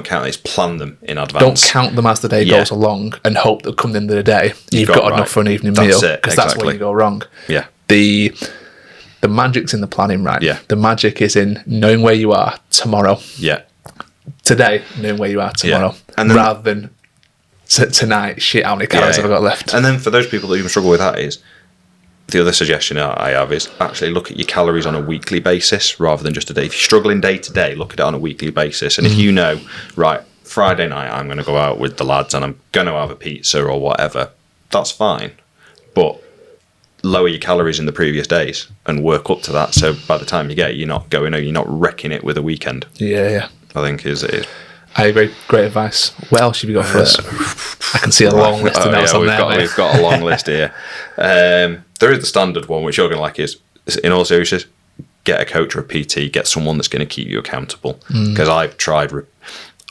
count. It's plan them in advance. Don't count them as the day goes along and hope that come the end of the day you've got enough for an evening meal, because that's where you go wrong. Yeah. The magic's in the planning, right? Yeah. The magic is in knowing where you are tomorrow. Yeah. Today, knowing where you are tomorrow, and then, rather than tonight, shit, how many calories have I got left? And then for those people that even struggle with that, is the other suggestion I have is actually look at your calories on a weekly basis rather than just a day. If you're struggling day to day, look at it on a weekly basis. And if you know, right, Friday night I'm going to go out with the lads and I'm going to have a pizza or whatever, that's fine. But lower your calories in the previous days and work up to that. So by the time you get it, you're not wrecking it with a weekend. Yeah. I think is. I agree. Great advice. What else have you got for us? I can see a long list of notes on there. We've got a long list here. There is the standard one, which you're going to like, is in all seriousness, get a coach or a PT, get someone that's going to keep you accountable. Because I've tried.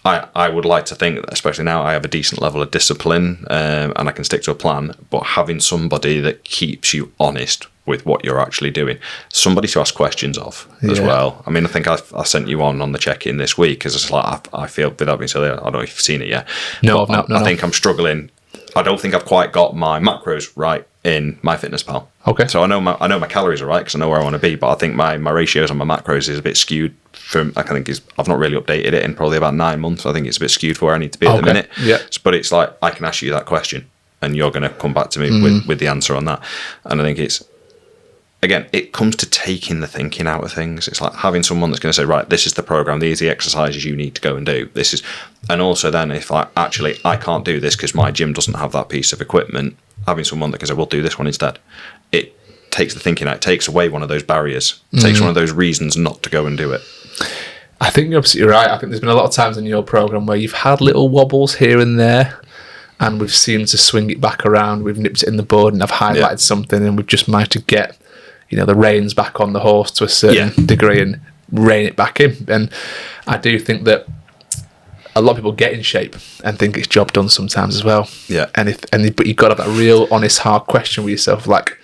I would like to think that, especially now, I have a decent level of discipline and I can stick to a plan. But having somebody that keeps you honest with what you're actually doing, somebody to ask questions of as well. I mean, I think I sent you on the check-in this week because it's like I feel, without being silly, I don't know if you've seen it yet. No, I think I'm struggling. I don't think I've quite got my macros right in MyFitnessPal. Okay. So I know my calories are right because I know where I want to be, but I think my ratios on my macros is a bit skewed. I've not really updated it in probably about 9 months. I think it's a bit skewed for where I need to be at the minute. Yeah. But it's like I can ask you that question and you're going to come back to me with the answer on that. And I think it's, again, it comes to taking the thinking out of things. It's like having someone that's going to say, right, this is the program, these are the exercises you need to go and do. And also then if I can't do this because my gym doesn't have that piece of equipment, having someone that can say, we'll do this one instead. It takes the thinking out, it takes away one of those barriers, it takes one of those reasons not to go and do it. I think you're absolutely right. I think there's been a lot of times in your program where you've had little wobbles here and there, and we've seemed to swing it back around. We've nipped it in the bud, and I've highlighted something, and we've just managed to get, the reins back on the horse to a certain degree and rein it back in. And I do think that a lot of people get in shape and think it's job done sometimes as well. Yeah. But you've got to have that real, honest, hard question with yourself, like,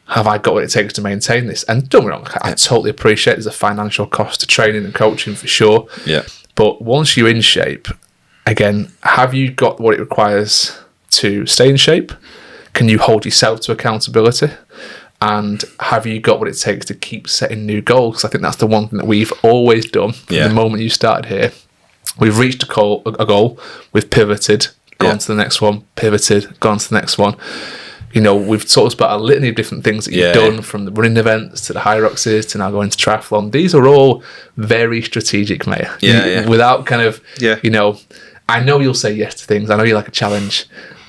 have I got what it takes to maintain this? And don't get me wrong, I totally appreciate there's a financial cost to training and coaching for sure. Yeah. But once you're in shape, again, have you got what it requires to stay in shape? Can you hold yourself to accountability? And have you got what it takes to keep setting new goals? Because I think that's the one thing that we've always done from the moment you started here. We've reached a goal, we've pivoted, gone to the next one, pivoted, gone to the next one. We've talked about a litany of different things that you've done, from the running events to the Hyroxes to now going to triathlon. These are all very strategic, mate. Without kind of, I know you'll say yes to things. I know you like a challenge,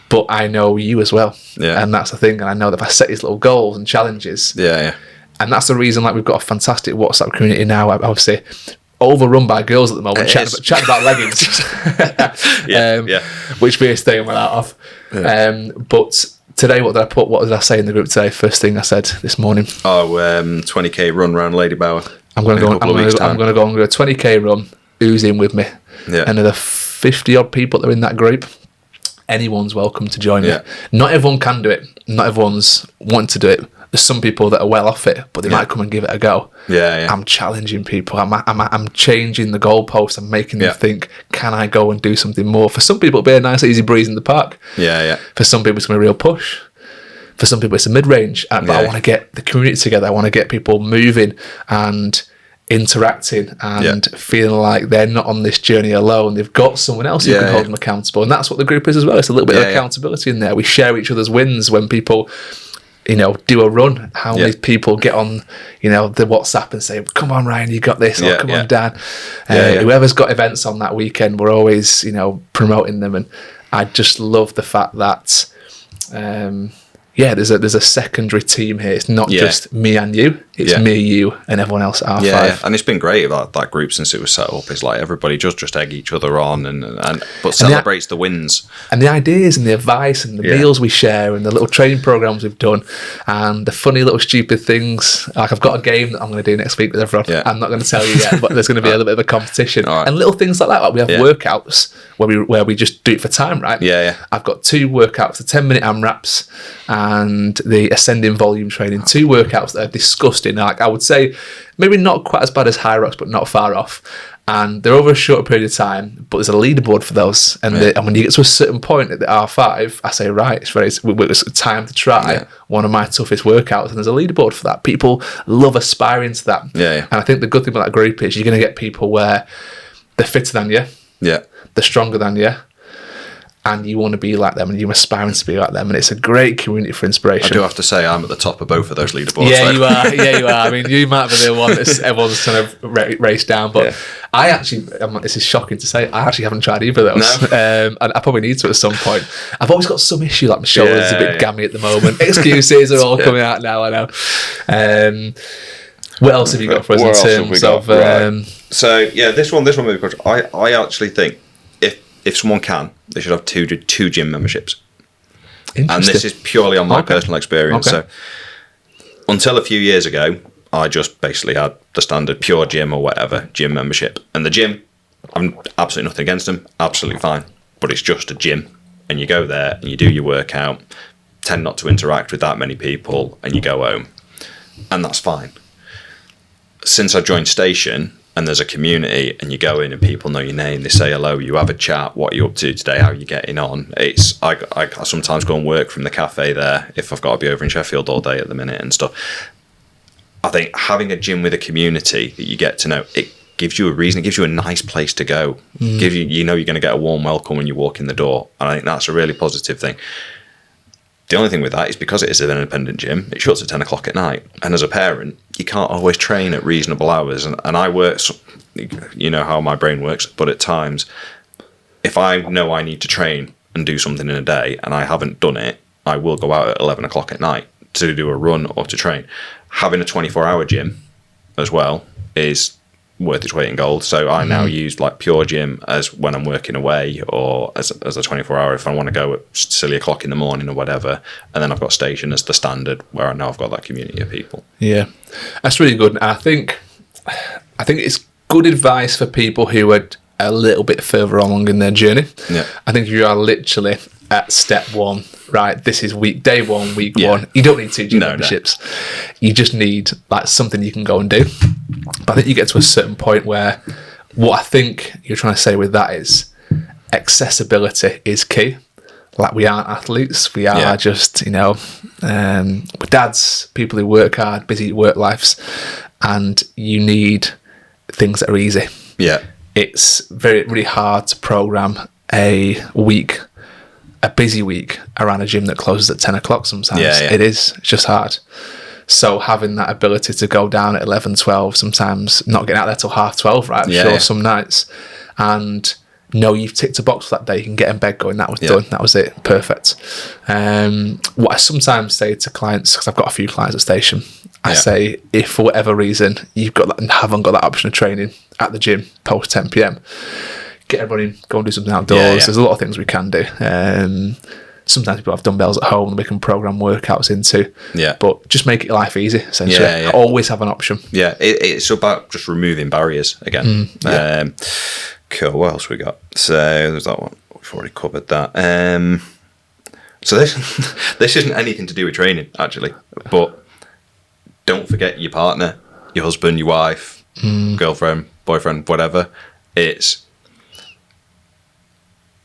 but I know you as well. Yeah. And that's the thing. And I know that if I set these little goals and challenges, and that's the reason, like, we've got a fantastic WhatsApp community now, obviously overrun by girls at the moment, chatting about leggings, which we're staying well out of. But today, what did I say in the group today? First thing I said this morning. 20k run around Lady Bower. I'm going to go on a 20k run. Who's in with me? Yeah. And the 50 odd people that are in that group. Anyone's welcome to join me. Not everyone can do it. Not everyone's wanting to do it. There's some people that are well off it, but they might come and give it a go. I'm challenging people. I'm changing the goalposts. I'm making them think, can I go and do something more? For some people, it'll be a nice, easy breeze in the park. For some people, it's going to be a real push. For some people, it's a mid-range. But I want to get the community together. I want to get people moving and interacting and feeling like they're not on this journey alone. They've got someone else who can hold them accountable. And that's what the group is as well. It's a little bit of accountability in there. We share each other's wins when people, do a run. How many people get on, the WhatsApp and say, come on, Ryan, you got this. Or come on, Dan. Whoever's got events on that weekend, we're always, promoting them. And I just love the fact that, there's a secondary team here. It's not just me and you. It's me, you, and everyone else at R5. And it's been great that group since it was set up. It's like everybody just egg each other on but celebrates the wins. And the ideas and the advice and the meals we share and the little training programs we've done and the funny little stupid things. Like I've got a game that I'm going to do next week with everyone. I'm not going to tell you yet, but there's going to be a little bit of a competition. And little things like that. Like we have workouts where we just do it for time, right? I've got 2 workouts, the 10-minute AMRAPs and the ascending volume training, 2 workouts that are disgusting. Like I would say, maybe not quite as bad as Hyrox, but not far off. And they're over a short period of time, but there's a leaderboard for those. And when you get to a certain point at the R5, I say, right, it's time to try one of my toughest workouts. And there's a leaderboard for that. People love aspiring to that. And I think the good thing about that group is you're going to get people where they're fitter than you. They're stronger than you. And you want to be like them and you're aspiring to be like them. And it's a great community for inspiration. I do have to say I'm at the top of both of those leaderboards. You are. You are. I mean, you might be the one that everyone's kind of raced down. But I actually, this is shocking to say, I actually haven't tried either of those. And I probably need to at some point. I've always got some issue, like my shoulder's a bit gammy at the moment. Excuses are all coming out now, I know. What else have you got for us in terms of... So, this one maybe, Coach. I actually think if someone can, they should have two gym memberships. And this is purely on my personal experience. So until a few years ago, I just basically had the standard pure gym or whatever gym membership. And the gym, I'm absolutely nothing against them, absolutely fine. But it's just a gym. And you go there and you do your workout, tend not to interact with that many people, and you go home. And that's fine. Since I joined Station, and there's a community, and you go in and people know your name, they say hello, you have a chat, what are you up to today, how are you getting on? I sometimes go and work from the cafe there if I've got to be over in Sheffield all day at the minute and stuff. I think having a gym with a community that you get to know, it gives you a reason, it gives you a nice place to go. Gives you, you're going to get a warm welcome when you walk in the door, and I think that's a really positive thing. The only thing with that is because it is an independent gym, it shuts at 10 o'clock at night. And as a parent, you can't always train at reasonable hours. And I work, you know how my brain works, but at times, if I know I need to train and do something in a day and I haven't done it, I will go out at 11 o'clock at night to do a run or to train. Having a 24-hour gym as well is worth its weight in gold. So I now use like pure gym as when I'm working away, or as a 24-hour if I want to go at silly o'clock in the morning or whatever. And then I've got Station as the standard where I know I've got that community of people. Yeah, that's really good. And I think it's good advice for people who are a little bit further along in their journey. I think if you are literally at step 1, right, this is day 1, week 1, you don't need 2 gym memberships. You just need like something you can go and do. But I think you get to a certain point where what I think you're trying to say with that is accessibility is key. Like, we aren't athletes, we are just, we're dads, people who work hard, busy work lives, and you need things that are easy. It's really hard to program a busy week around a gym that closes at 10 o'clock sometimes. It is. It's just hard. So having that ability to go down at 11, 12, sometimes not getting out there till 12:30, right? I'm sure some nights. And know you've ticked a box for that day. You can get in bed going, that was done. That was it. Perfect. What I sometimes say to clients, because I've got a few clients at Station, I say, if for whatever reason you've got that and haven't got that option of training at the gym post 10 p.m, get everybody, go and do something outdoors. There's a lot of things we can do. Sometimes people have dumbbells at home and we can program workouts into. But just make it life easy, essentially. Always have an option. It's about just removing barriers again. Cool. What else we got? So there's that one. We've already covered that. So this isn't anything to do with training, actually. But don't forget your partner, your husband, your wife, girlfriend, boyfriend, whatever.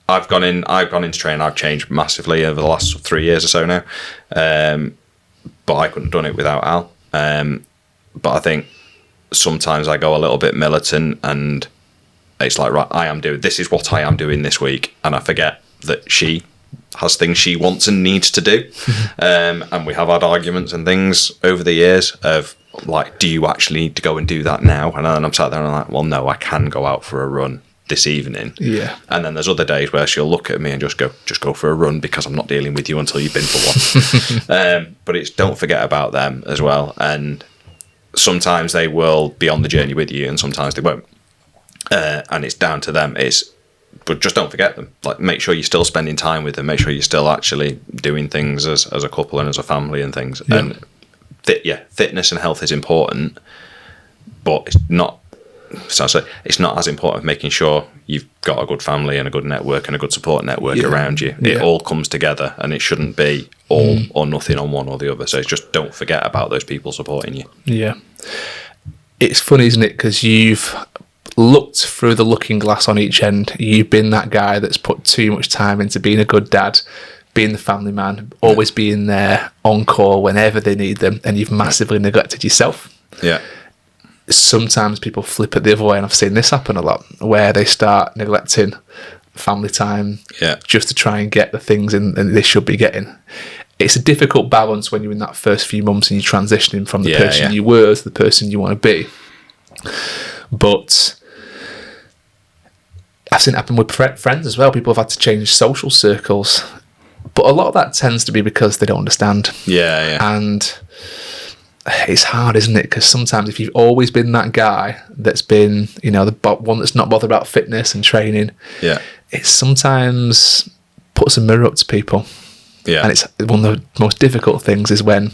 I've gone into training. I've changed massively over the last 3 years or so now. But I couldn't have done it without Al. But I think sometimes I go a little bit militant, and it's like, right, this is what I am doing this week, and I forget that she has things she wants and needs to do. And we have had arguments and things over the years of like, do you actually need to go and do that now? And then I'm sat there and I'm like, well, no, I can go out for a run this evening. Yeah. And then there's other days where she'll look at me and just go for a run because I'm not dealing with you until you've been for one. But it's, don't forget about them as well. And sometimes they will be on the journey with you and sometimes they won't. And it's down to them. But just don't forget them. Like, make sure you're still spending time with them. Make sure you're still actually doing things as a couple and as a family and things. Yeah. And fitness and health is important, but it's not. So it's not as important making sure you've got a good family and a good network and a good support network around you. It all comes together, and it shouldn't be all or nothing on one or the other. So it's just, don't forget about those people supporting you. Yeah, it's funny, isn't it? Because you've looked through the looking glass on each end. You've been that guy that's put too much time into being a good dad, being the family man, always being there on call whenever they need them, and you've massively neglected yourself. Yeah. Sometimes people flip it the other way, and I've seen this happen a lot, where they start neglecting family time just to try and get the things in that they should be getting. It's a difficult balance when you're in that first few months and you're transitioning from the person you were to the person you want to be. But I've seen it happen with friends as well. People have had to change social circles, but a lot of that tends to be because they don't understand. And it's hard, isn't it? Because sometimes if you've always been that guy that's been, the one that's not bothered about fitness and training, it sometimes puts a mirror up to people. And it's one of the most difficult things is when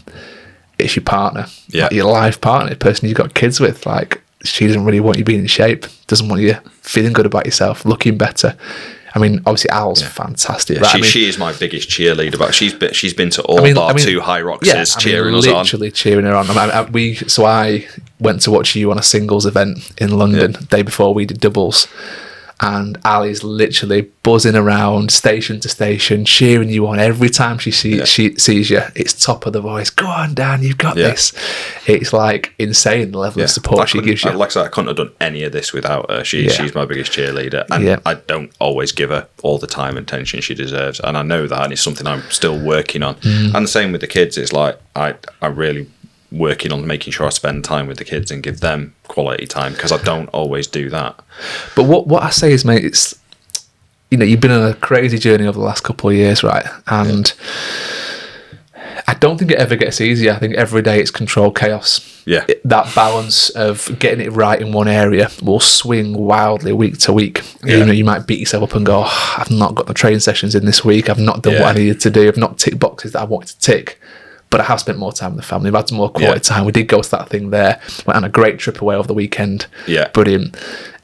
it's your partner, like your life partner, the person you've got kids with. Like, she doesn't really want you being in shape, doesn't want you feeling good about yourself, looking better. I mean, obviously, Al's fantastic. Yeah, she is my biggest cheerleader, but she's been to all two Hyroxes cheering us on. Literally cheering her on. I went to watch you on a singles event in London the day before we did doubles, and Ali's literally buzzing around station to station, cheering you on every time she sees you. It's top of the voice. Go on, Dan, you've got this. It's like insane the level of support she gives you. Like I said, I couldn't have done any of this without her. She's my biggest cheerleader, and I don't always give her all the time and attention she deserves, and I know that, and it's something I'm still working on. And the same with the kids. It's like I really working on making sure I spend time with the kids and give them quality time, because I don't always do that. But what I say is, mate, it's, you've been on a crazy journey over the last couple of years, right? And I don't think it ever gets easier. I think every day it's controlled chaos. That balance of getting it right in one area will swing wildly week to week. You might beat yourself up and go, I've not got the training sessions in this week, I've not done what I needed to do, I've not ticked boxes that I wanted to tick. But I have spent more time with the family. I've had some more quality time. We did go to that thing there. Went on a great trip away over the weekend. Brilliant.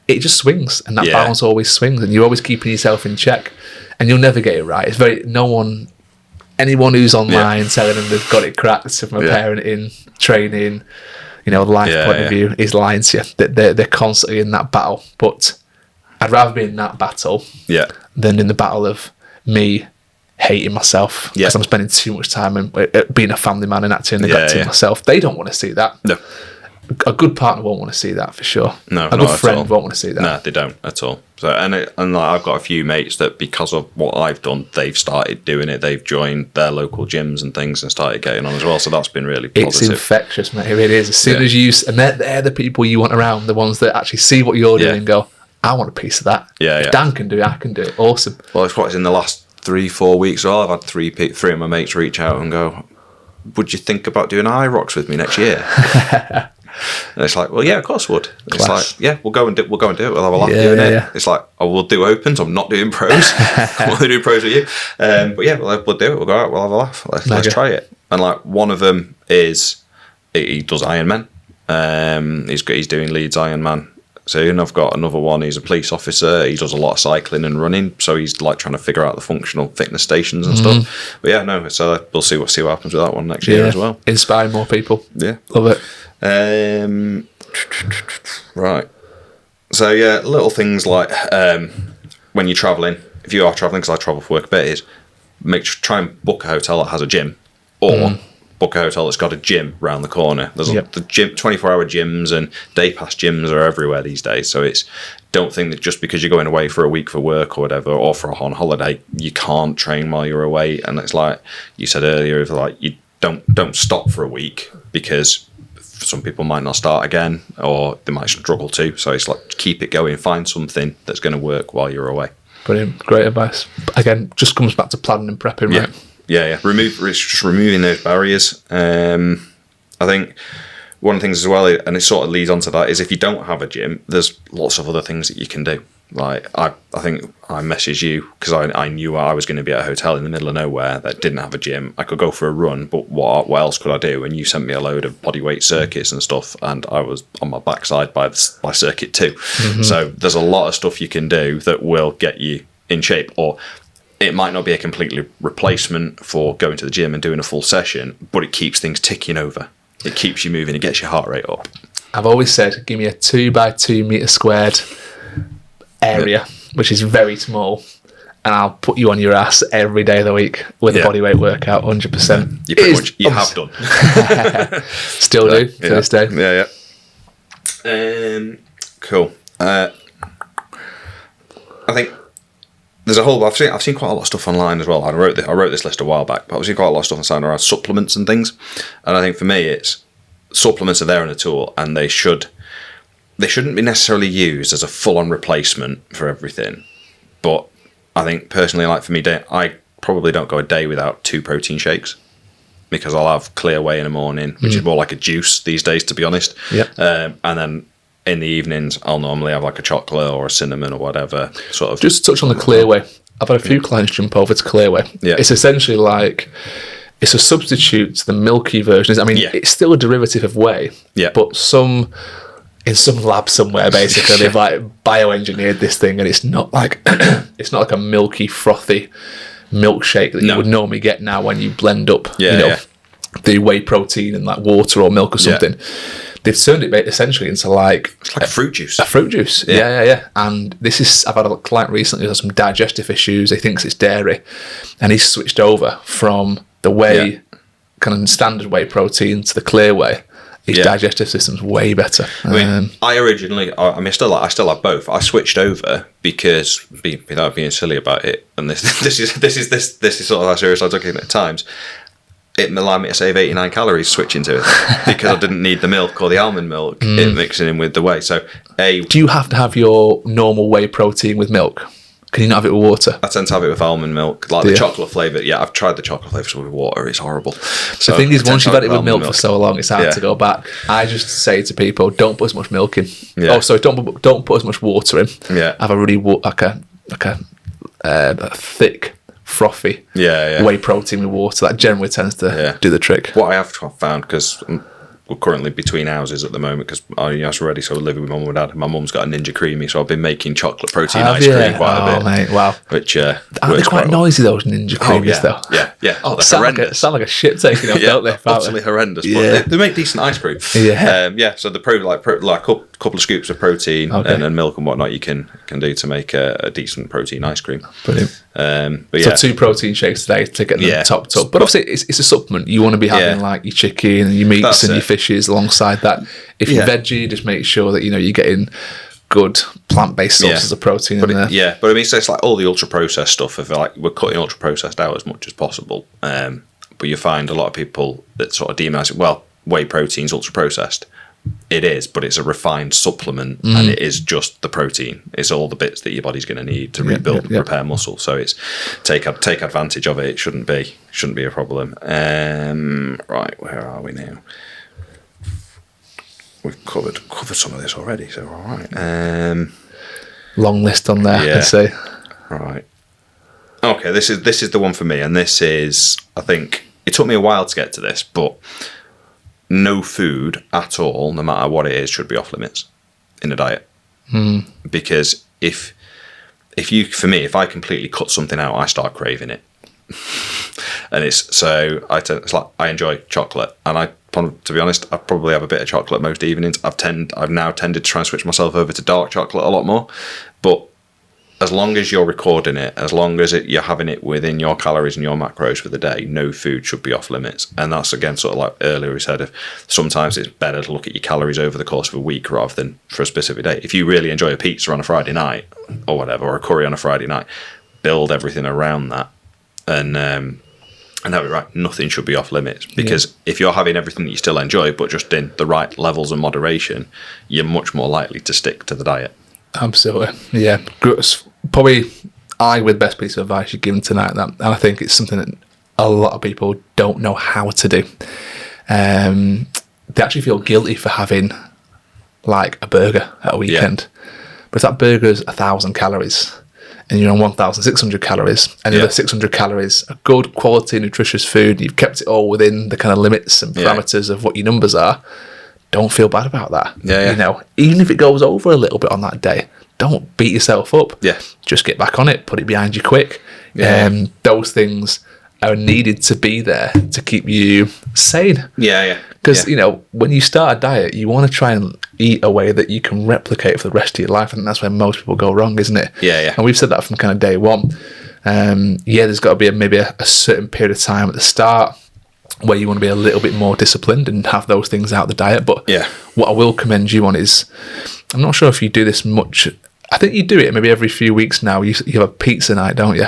It just swings, and that balance always swings, and you're always keeping yourself in check, and you'll never get it right. It's anyone who's online telling them they've got it cracked from a parenting, training, life point of view is lying to you. They're constantly in that battle. But I'd rather be in that battle than in the battle of me hating myself because I'm spending too much time being a family man and actually neglecting myself. They don't want to see that. No. A good partner won't want to see that for sure. No, a good friend won't want to see that. No, they don't at all. So I've got a few mates that, because of what I've done, they've started doing it. They've joined their local gyms and things and started getting on as well. So that's been really positive. It's infectious, mate. It really is. As soon as and they're the people you want around, the ones that actually see what you're doing and go, I want a piece of that. If Dan can do it, I can do it. Awesome. Well, it's what's in the last 3-4 weeks. I've had three of my mates reach out and go, would you think about doing Hyrox with me next year? And it's like, well, yeah, of course I would. It's like, we'll go and do it. We'll have a laugh doing it. It's like, we'll do opens. I'm not doing pros. I'm only doing pros with you. But we'll do it. We'll go out. We'll have a laugh. Let's try it. And like, one of them is he does Ironman. He's doing Leeds Ironman soon. I've got another one. He's a police officer. He does a lot of cycling and running, so he's like trying to figure out the functional fitness stations and stuff. But yeah, no. So we'll see what happens with that one next year as well. Inspire more people. Yeah, love it. Right. So yeah, little things like when you're traveling. If you are traveling, because I travel for work a bit, is try and book a hotel that has a gym, or book a hotel that's got a gym round the corner. There's the gym, 24-hour gyms and day pass gyms are everywhere these days. So don't think that just because you're going away for a week for work or whatever, or on holiday, you can't train while you're away. And it's like you said earlier, like you don't stop for a week, because some people might not start again, or they might struggle to. So it's like keep it going, find something that's going to work while you're away. Brilliant, great advice. Again, just comes back to planning and prepping, right? Yeah. It's just removing those barriers. I think one of the things as well, and it sort of leads on to that, is if you don't have a gym, there's lots of other things that you can do. Like I think I messaged you because I knew I was going to be at a hotel in the middle of nowhere that didn't have a gym. I could go for a run, but what else could I do? And you sent me a load of bodyweight circuits and stuff, and I was on my backside by circuit 2. So there's a lot of stuff you can do that will get you in shape, or it might not be a completely replacement for going to the gym and doing a full session, but it keeps things ticking over. It keeps you moving. It gets your heart rate up. I've always said, give me a 2 by 2 meter squared area, which is very small, and I'll put you on your ass every day of the week with a bodyweight workout, 100%. You pretty much have done. Still do to this day. Yeah. Cool. I think there's a whole. I've seen quite a lot of stuff online as well. I wrote this list a while back, but I've seen quite a lot of stuff online around supplements and things. And I think for me, it's supplements are there in a tool, and they shouldn't be necessarily used as a full-on replacement for everything. But I think personally, like for me, I probably don't go a day without 2 protein shakes, because I'll have Clear Whey in the morning, which is more like a juice these days, to be honest. And then in the evenings, I'll normally have like a chocolate or a cinnamon or whatever. Sort of. Just to touch on the Clear Whey, I've had a few clients jump over to Clear Whey. Yeah. It's essentially like, it's a substitute to the milky version. I mean, it's still a derivative of whey, but in some lab somewhere, basically, they've like bioengineered this thing, and it's not like a milky, frothy milkshake that you would normally get now when you blend up, the whey protein and like water or milk or something. They've turned it essentially into like... It's like a fruit juice. A fruit juice, yeah. And I've had a client recently who has some digestive issues. He thinks it's dairy. And he's switched over from the whey, kind of standard whey protein, to the Clear Whey. His digestive system's way better. I mean, I still have both. I switched over because, without being silly about it, and this is sort of how serious I took it at times, it allowed me to save 89 calories switching to it, because I didn't need the milk or the almond milk mixing in with the whey. So, do you have to have your normal whey protein with milk? Can you not have it with water? I tend to have it with almond milk, like the chocolate flavour. Yeah, I've tried the chocolate flavour with water. It's horrible. So the thing is, once you've had it with milk for so long, it's hard to go back. I just say to people, don't put as much milk in. Yeah. Oh, sorry, don't put as much water in. Yeah. Have a really thick, frothy whey protein with water. That generally tends to do the trick. What I have found, because we're currently between houses at the moment, because I was ready, so we're living with mum and dad. My mum's got a Ninja Creamy, so I've been making chocolate protein ice cream quite a bit. Mate, wow. Which aren't they quite noisy, those Ninja Creamies, though? Yeah. Oh, they're horrendous. Sound like a shit taking off, don't they? Absolutely horrendous. But they make decent ice cream. So the like a couple of scoops of protein and milk and whatnot you can do to make a decent protein ice cream. Brilliant. So 2 protein shakes today to get them topped up. But obviously, it's a supplement. You want to be having like your chicken and your meats and your fishes alongside that. If you're veggie, just make sure that you're getting good plant-based sources of protein in there. Yeah, but I mean, so it's like all the ultra-processed stuff. If like we're cutting ultra-processed out as much as possible, but you find a lot of people that sort of demonise it. Well, whey protein's ultra-processed. It is, but it's a refined supplement, and it is just the protein. It's all the bits that your body's going to need to rebuild and repair muscle. So it's take advantage of it. It shouldn't be a problem. Right, where are we now? We've covered some of this already, so all right. Long list on there, let's say. Right. Okay, this is the one for me, and this is, I think it took me a while to get to this, but no food at all, no matter what it is, should be off limits in a diet. because if I completely cut something out, I start craving it. And it's like I enjoy chocolate, and to be honest, I probably have a bit of chocolate most evenings. I've now tended to try and switch myself over to dark chocolate a lot more, but as long as you're recording it, as long as you're having it within your calories and your macros for the day, no food should be off limits. And that's, again, sort of like earlier we said, sometimes it's better to look at your calories over the course of a week rather than for a specific day. If you really enjoy a pizza on a Friday night or whatever, or a curry on a Friday night, build everything around that. And that'd be right. Nothing should be off limits, because if you're having everything that you still enjoy, but just in the right levels of moderation, you're much more likely to stick to the diet. Absolutely. Yeah. Probably with the best piece of advice you've given tonight, and I think it's something that a lot of people don't know how to do. They actually feel guilty for having like a burger at a weekend. But if that burger's 1,000 calories and you're on 1,600 calories, and the other 600 calories are good quality nutritious food, you've kept it all within the kind of limits and parameters of what your numbers are, don't feel bad about that. You know, even if it goes over a little bit on that day, don't beat yourself up. Just get back on it, put it behind you quick. Those things are needed to be there to keep you sane. Because you know, when you start a diet, you want to try and eat a way that you can replicate for the rest of your life, and that's where most people go wrong, isn't it? And we've said that from kind of day one. There's got to be maybe a certain period of time at the start where you want to be a little bit more disciplined and have those things out of the diet. But what I will commend you on is, I'm not sure if you do this much. I think you do it maybe every few weeks now. You have a pizza night, don't you?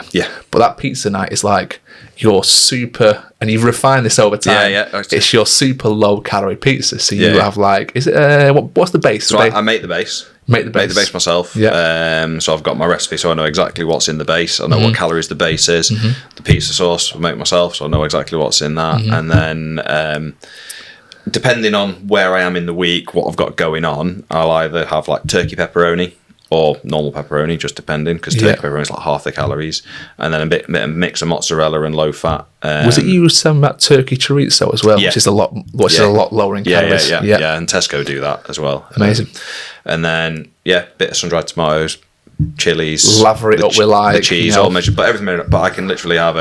But that pizza night is like your super, and you've refined this over time. It's your super low calorie pizza. So you have like, is it what's the base? So I make the base. Make the base myself. So I've got my recipe, so I know exactly what's in the base. I know what calories the base is. The pizza sauce I make myself, so I know exactly what's in that. And then depending on where I am in the week, what I've got going on, I'll either have like turkey pepperoni or normal pepperoni, just depending, because turkey pepperoni is like half the calories, and then a mix of mozzarella and low fat. Was it you some that turkey chorizo as well, which is a lot lower in calories? And Tesco do that as well. Amazing. And then bit of sun-dried tomatoes, chilies, lather it up with like the cheese, all measured, but everything. But I can literally have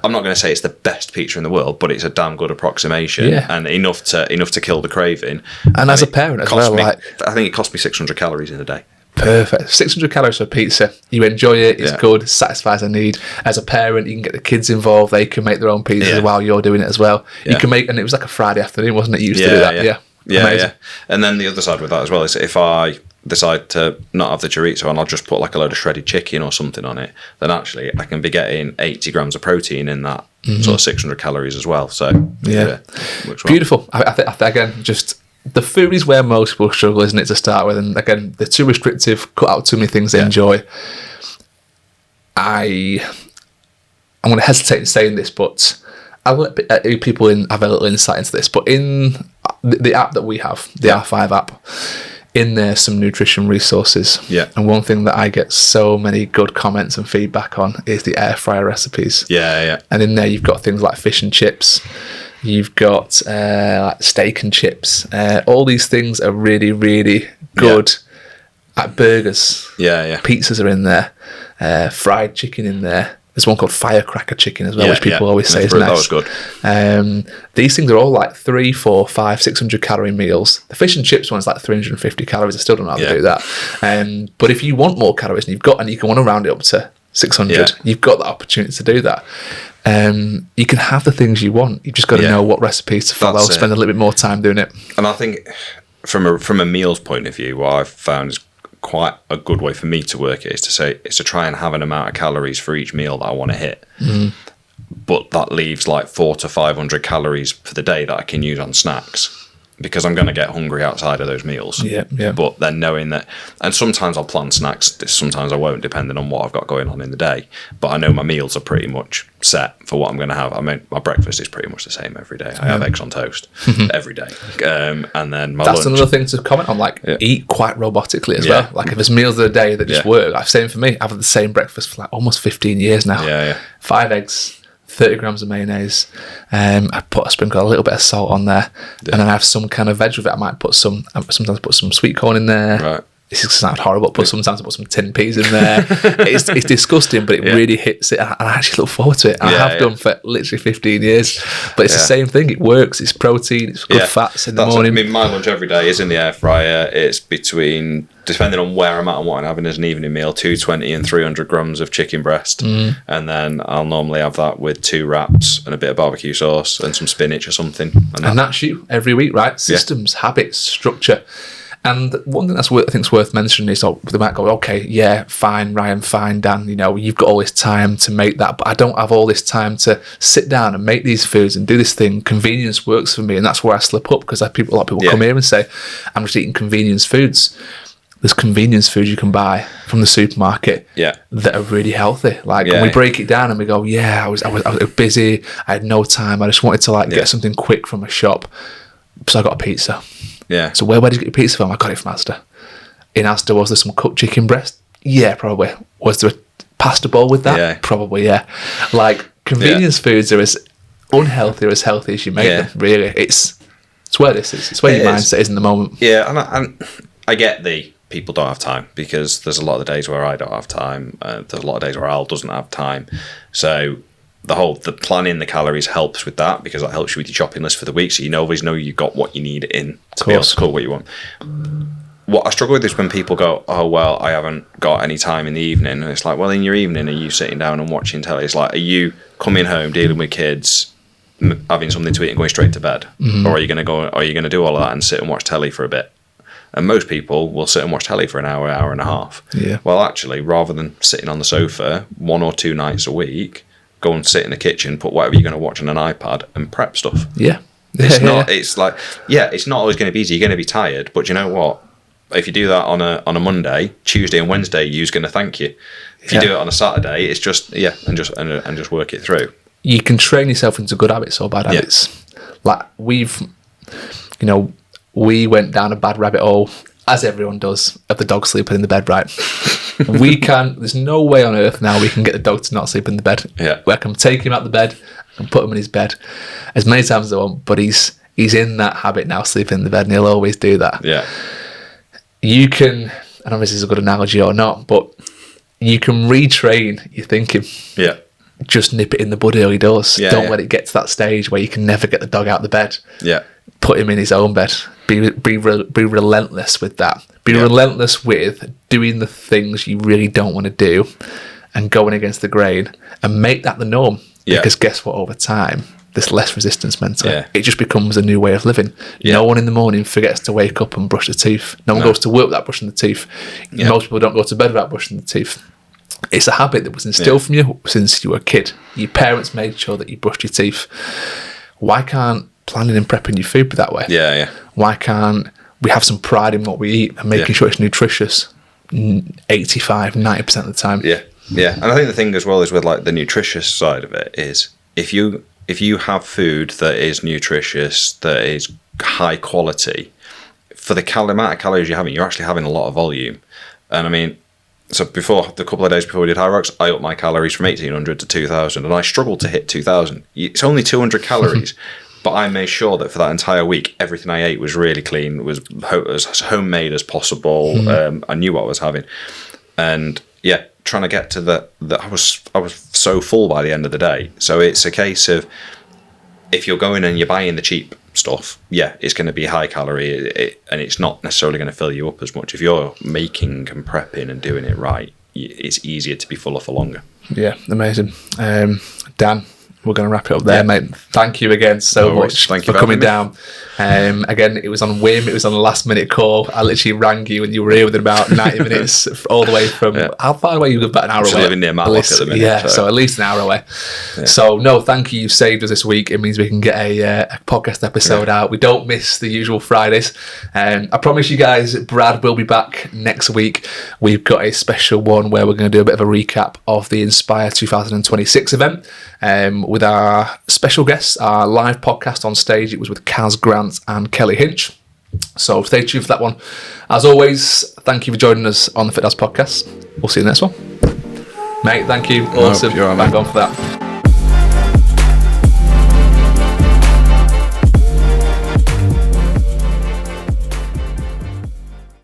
I'm not going to say it's the best pizza in the world, but it's a damn good approximation, and enough to kill the craving. And as a parent as well, I think it cost me 600 calories in a day. Perfect. 600 calories for pizza. You enjoy it. It's good. Satisfies a need. As a parent, you can get the kids involved. They can make their own pizzas while you're doing it as well. You can make, and it was like a Friday afternoon, wasn't it? You used to do that. Yeah. And then the other side with that as well is if I decide to not have the chorizo and I'll just put like a load of shredded chicken or something on it, then actually I can be getting 80 grams of protein in that sort of 600 calories as well. So works well. Beautiful. I think again, just the food is where most people struggle, isn't it, to start with? And again, they're too restrictive, cut out too many things they enjoy. I'm going to hesitate in saying this, but I'll let people have a little insight into this. But in the app that we have, the R5 app, in there some nutrition resources. And one thing that I get so many good comments and feedback on is the air fryer recipes. And in there you've got things like fish and chips. You've got like steak and chips. All these things are really, really good at burgers. Pizzas are in there. Fried chicken in there. There's one called firecracker chicken as well, which people always say is nice. That was good. These things are all like 300, 400, 500, 600 calorie meals. The fish and chips one's like 350 calories. I still don't know how to do that. But if you want more calories, and you can want to round it up to 600, you've got the opportunity to do that. You can have the things you want. You've just got to know what recipes to follow. Spend a little bit more time doing it. And I think from a meals point of view, what I've found is quite a good way for me to work it is to try and have an amount of calories for each meal that I want to hit. But that leaves like 400 to 500 calories for the day that I can use on snacks, because I'm going to get hungry outside of those meals. But then knowing that, and sometimes I'll plan snacks, sometimes I won't, depending on what I've got going on in the day. But I know my meals are pretty much set for what I'm going to have. I mean, my breakfast is pretty much the same every day. I have eggs on toast every day. And then my That's lunch. another thing to comment on, like eat quite robotically as well. Like if there's meals of the day that just work, like same for me. I've had the same breakfast for like almost 15 years now. 5 eggs, 30 grams of mayonnaise. I sprinkle a little bit of salt on there, and then I have some kind of veg with it. I might put sometimes put some sweet corn in there. this sounds horrible, but sometimes I put some tin peas in there. It's disgusting, but it really hits it, and I actually look forward to it. I have done for literally 15 years, but it's the same thing. It works. It's protein. It's good fats in the morning. I mean, my lunch every day is in the air fryer. It's between, depending on where I'm at and what I'm having as an evening meal, 220 and 300 grams of chicken breast, and then I'll normally have that with 2 wraps and a bit of barbecue sauce and some spinach or something. And that's you every week, right? Systems, habits, structure. And one thing I think is worth mentioning is, they might go, okay, yeah, fine, Ryan, fine, Dan, you've got all this time to make that, but I don't have all this time to sit down and make these foods and do this thing. Convenience works for me, and that's where I slip up, because a lot of people come here and say, I'm just eating convenience foods. There's convenience foods you can buy from the supermarket that are really healthy. When we break it down and we go, I was busy, I had no time, I just wanted to get something quick from a shop, so I got a pizza. Yeah. So where did you get your pizza from? I got it from Asda. In Asda, was there some cooked chicken breast? Yeah, probably. Was there a pasta bowl with that? Yeah. Probably, yeah. Convenience foods are as unhealthy or as healthy as you make them, really. It's where this is. It's where your mindset is in the moment. Yeah, and I get the people don't have time, because there's a lot of the days where I don't have time. There's a lot of days where Al doesn't have time. So the planning the calories helps with that, because that helps you with your shopping list for the week, so you always know you got what you need in to be able to cook what you want. What I struggle with is when people go, oh well, I haven't got any time in the evening, and it's like, well, in your evening, are you sitting down and watching telly? It's like, are you coming home, dealing with kids, having something to eat and going straight to bed, or are you going to do all of that and sit and watch telly for a bit? And most people will sit and watch telly for an hour and a half. Yeah. Well, actually, rather than sitting on the sofa 1 or 2 nights a week, go and sit in the kitchen, put whatever you're going to watch on an iPad and prep stuff. Yeah. It's not always going to be easy. You're going to be tired, but you know what? If you do that on a Monday, Tuesday and Wednesday, you're going to thank you. If you do it on a Saturday, it's just work it through. You can train yourself into good habits or bad habits. We went down a bad rabbit hole, as everyone does, of the dog sleeping in the bed, right? There's no way on earth now we can get the dog to not sleep in the bed. Yeah. I can take him out the bed and put him in his bed as many times as I want, but he's in that habit now, sleeping in the bed, and he'll always do that. Yeah. You can, I don't know if this is a good analogy or not, but you can retrain your thinking. Yeah. Just nip it in the bud early doors. Yeah, Don't let it get to that stage where you can never get the dog out of the bed. Yeah. Put him in his own bed. Be relentless with that. Be relentless with doing the things you really don't want to do and going against the grain, and make that the norm. Yeah. Because guess what? Over time, there's less resistance mentally. Yeah. It just becomes a new way of living. Yeah. No one in the morning forgets to wake up and brush their teeth. No one goes to work without brushing the teeth. Yeah. Most people don't go to bed without brushing the teeth. It's a habit that was instilled from you since you were a kid. Your parents made sure that you brushed your teeth. Why can't planning and prepping your food be that way? Yeah. Why can't we have some pride in what we eat and making sure it's nutritious 85-90% of the time? Yeah. And I think the thing as well is with the nutritious side of it is if you have food that is nutritious, that is high quality, for the amount of calories you're having, you're actually having a lot of volume. And I mean, so the couple of days before we did Hyrox, I upped my calories from 1,800 to 2,000, and I struggled to hit 2,000. It's only 200 calories, but I made sure that for that entire week, everything I ate was really clean, was as homemade as possible. I knew what I was having, and trying to get to that. I was so full by the end of the day. So it's a case of, if you're going and you're buying the cheap stuff, it's going to be high calorie, and it's not necessarily going to fill you up as much. If you're making and prepping and doing it right, it's easier to be fuller for longer. Yeah, amazing. Dan, we're going to wrap it up there, mate. Thank you again so much for coming down. Again, it was on whim. It was on a last-minute call. I literally rang you, and you were here within about 90 minutes, all the way from... How far away? You live about an hour away. I'm living near Matlock at the minute. Yeah, so at least an hour away. Yeah. So, no, thank you. You've saved us this week. It means we can get a podcast episode out. We don't miss the usual Fridays. I promise you guys, Brad will be back next week. We've got a special one where we're going to do a bit of a recap of the Inspire 2026 event. With our special guests, our live podcast on stage. It was with Kaz Grant and Kelly Hinch. So stay tuned for that one. As always, thank you for joining us on the Fit Dad podcast. We'll see you in the next one. Mate, thank you. Awesome. You're on, Back on for that.